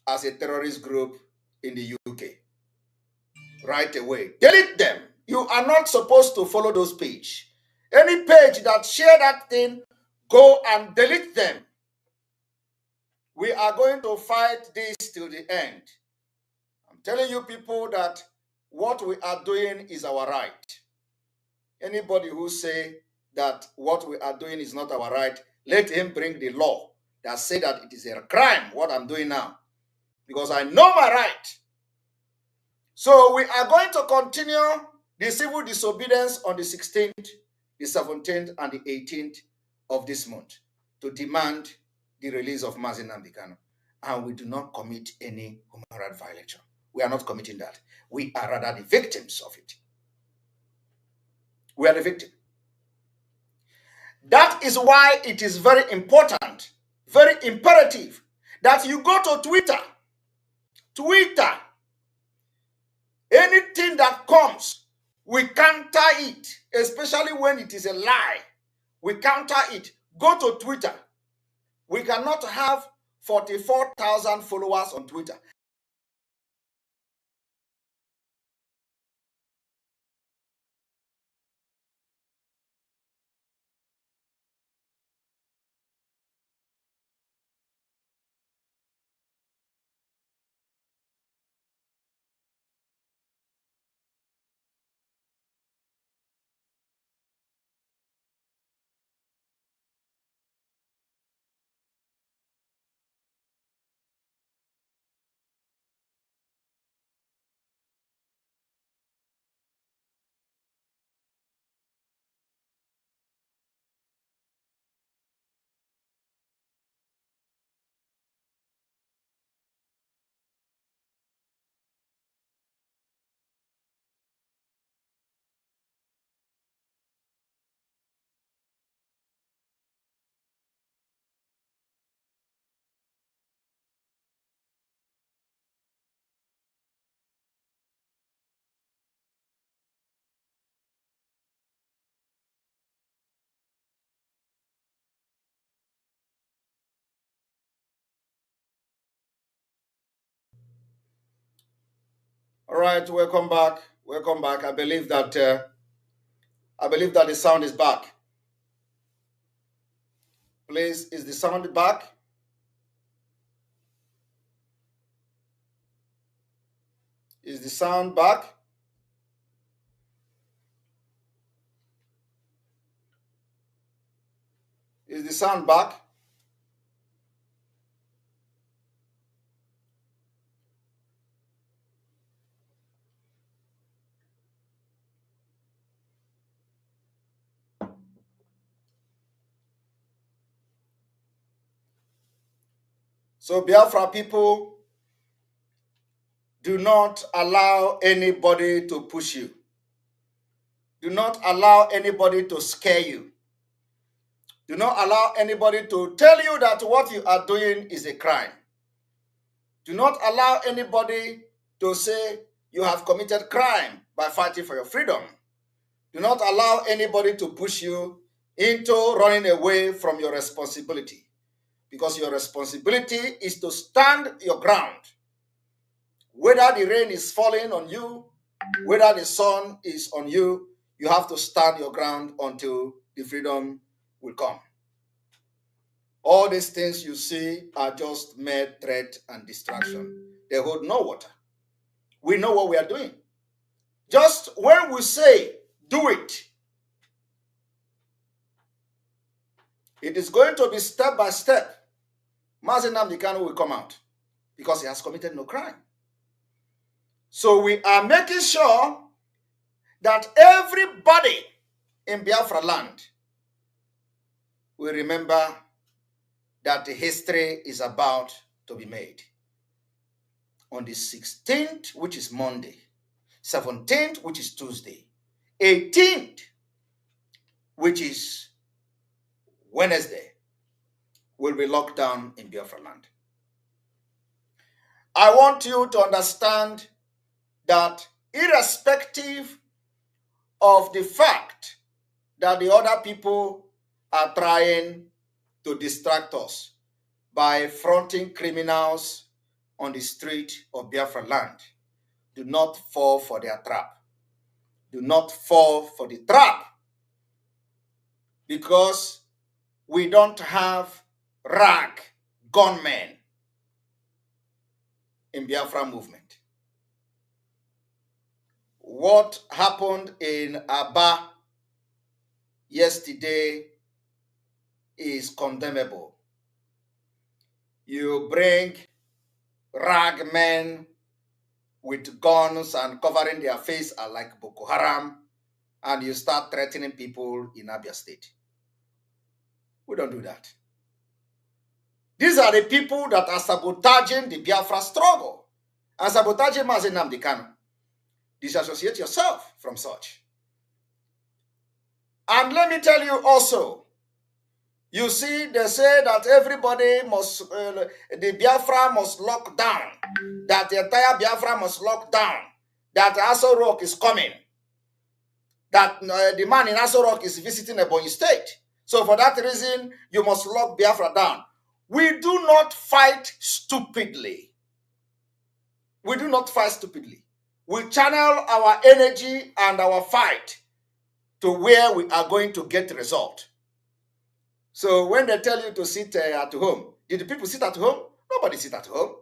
as a terrorist group in the UK. Right away. Delete them. You are not supposed to follow those pages. Any page that share that thing, go and delete them. We are going to fight this till the end. I'm telling you people that what we are doing is our right. Anybody who say that what we are doing is not our right, let him bring the law that say that it is a crime, what I'm doing now. Because I know my right. So we are going to continue the civil disobedience on the 16th, the 17th, and the 18th of this month to demand the release of Mazi Nnamdi Kanu. And we do not commit any human rights violation. We are not committing that. We are rather the victims of it. We are the victim. That is why it is very important, very imperative that you go to Twitter. Anything that comes, we counter it, especially when it is a lie. We counter it. Go to Twitter. We cannot have 44,000 followers on Twitter. All right, welcome back. Welcome back. I believe that the sound is back. Please, is the sound back? Is the sound back? Is the sound back? So Biafra people, do not allow anybody to push you. Do not allow anybody to scare you. Do not allow anybody to tell you that what you are doing is a crime. Do not allow anybody to say you have committed crime by fighting for your freedom. Do not allow anybody to push you into running away from your responsibility, because your responsibility is to stand your ground. Whether the rain is falling on you, whether the sun is on you, you have to stand your ground until the freedom will come. All these things you see are just mere threat and distraction. They hold no water. We know what we are doing. Just when we say, do it, it is going to be step by step. Mazi Nnamdi Kanu will come out because he has committed no crime. So we are making sure that everybody in Biafra land we remember that the history is about to be made. On the 16th, which is Monday, 17th, which is Tuesday, 18th, which is Wednesday, will be locked down in Biafra land. I want you to understand that irrespective of the fact that the other people are trying to distract us by fronting criminals on the street of Biafra land, do not fall for their trap. Do not fall for the trap, because we don't have rag gunmen in Biafra movement. What happened in Aba yesterday is condemnable. You bring rag men with guns and covering their face like Boko Haram, and you start threatening people in Abia State. We don't do that. These are the people that are sabotaging the Biafra struggle and sabotaging Mazi Nnamdi Kanu. Disassociate yourself from such. And let me tell you also, you see, they say that everybody must, the Biafra must lock down, that the entire Biafra must lock down, that Aso Rock is coming, that the man in Aso Rock is visiting Ebonyi State. So for that reason, you must lock Biafra down. We do not fight stupidly. We do not fight stupidly. We channel our energy and our fight to where we are going to get result. So when they tell you to sit at home, did the people sit at home? Nobody sit at home.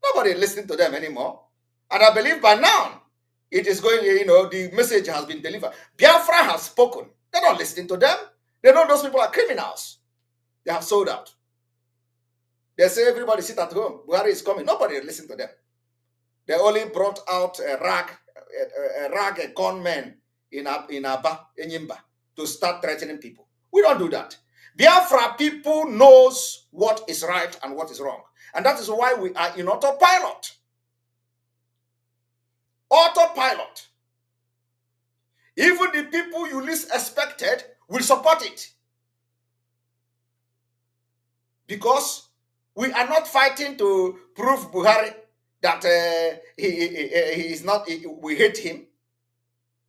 Nobody listening to them anymore. And I believe by now, it is going, the message has been delivered. Biafra has spoken. They're not listening to them. They know those people are criminals. They have sold out. They say everybody sit at home. Buhari is coming. Nobody listen to them. They only brought out a gunman in Aba, Enyimba, to start threatening people. We don't do that. Biafra people knows what is right and what is wrong. And that is why we are in autopilot. Autopilot. Even the people you least expected will support it. Because we are not fighting to prove Buhari that he is not, we hate him.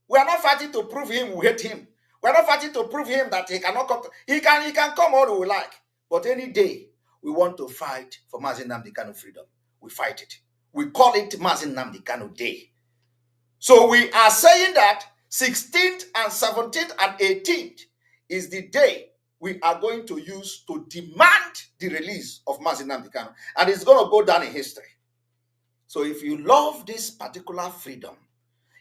We are not fighting to prove him we hate him. We are not fighting to prove him that he cannot come. He can come all we like. But any day, we want to fight for Mazi Nnamdi Kanu freedom. We fight it. We call it Mazi Nnamdi Kanu Day. So we are saying that 16th and 17th and 18th is the day we are going to use to demand the release of Mazi Nnamdi Kanu. And it's going to go down in history. So if you love this particular freedom,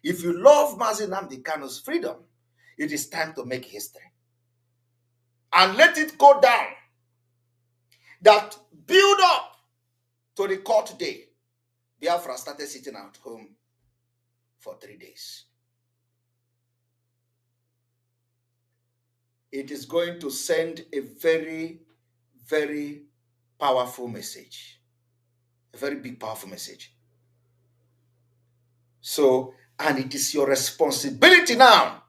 if you love Mazi Nnamdi Kanu's freedom, it is time to make history. And let it go down. That build up to the court day. Biafra started sitting at home for 3 days. It is going to send a very, very powerful message. A very big, powerful message. So, and it is your responsibility now,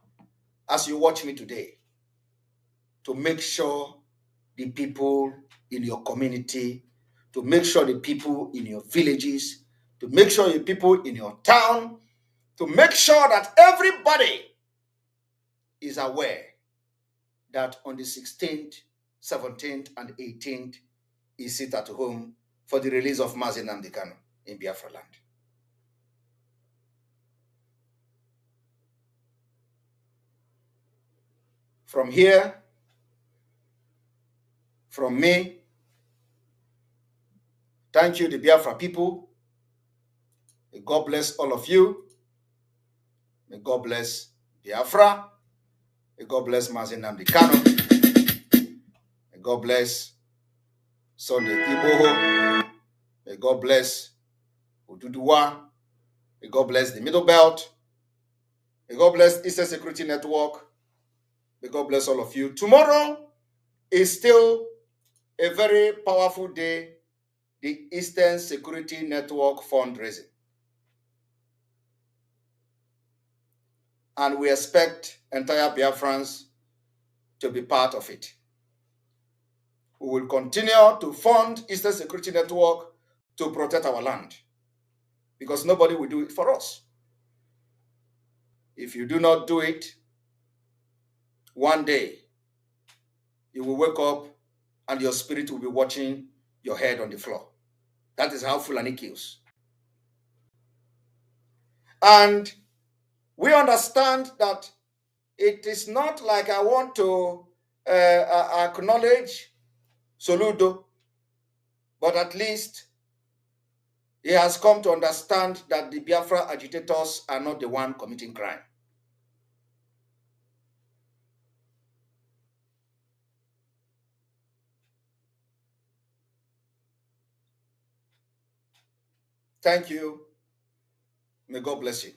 as you watch me today, to make sure the people in your community, to make sure the people in your villages, to make sure the people in your town, to make sure that everybody is aware that on the 16th, 17th, and 18th, is sit at home for the release of Mazi Nnamdi Kanu in Biafra land. From here, from me, thank you, the Biafra people. May God bless all of you. May God bless Biafra. May God bless Mazi Nnamdi Kanu. May God bless Sunday Igboho. May God bless Oduduwa. May God bless the Middle Belt. May God bless Eastern Security Network. May God bless all of you. Tomorrow, is still a very powerful day, the Eastern Security Network fundraising. And we expect entire Biafrans to be part of it. We will continue to fund Eastern Security Network to protect our land, because nobody will do it for us. If you do not do it, one day you will wake up and your spirit will be watching your head on the floor. That is how Fulani kills. And we understand that it is not like I want to acknowledge Soludo, but at least he has come to understand that the Biafra agitators are not the one committing crime. Thank you. May God bless you.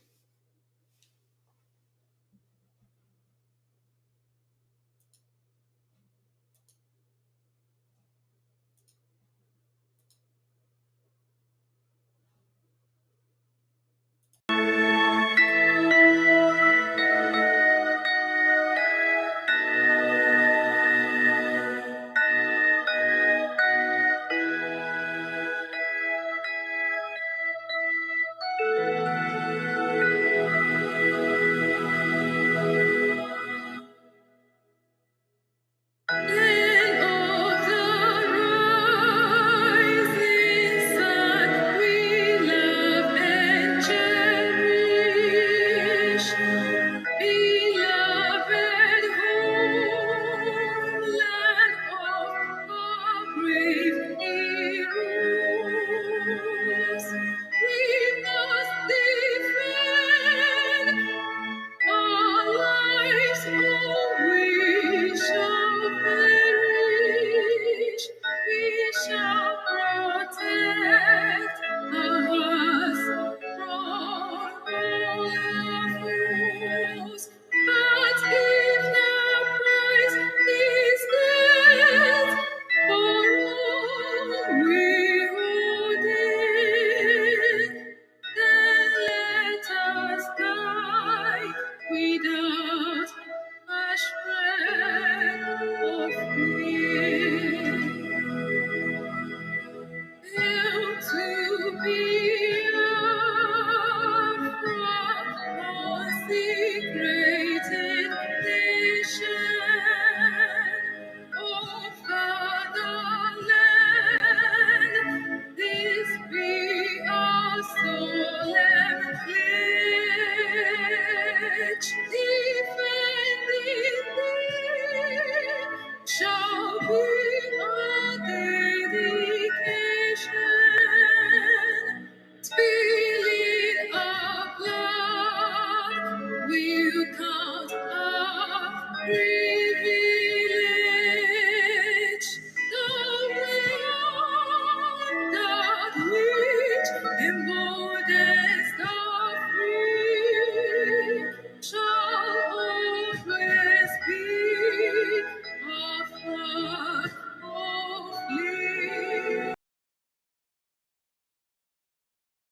This be our soul.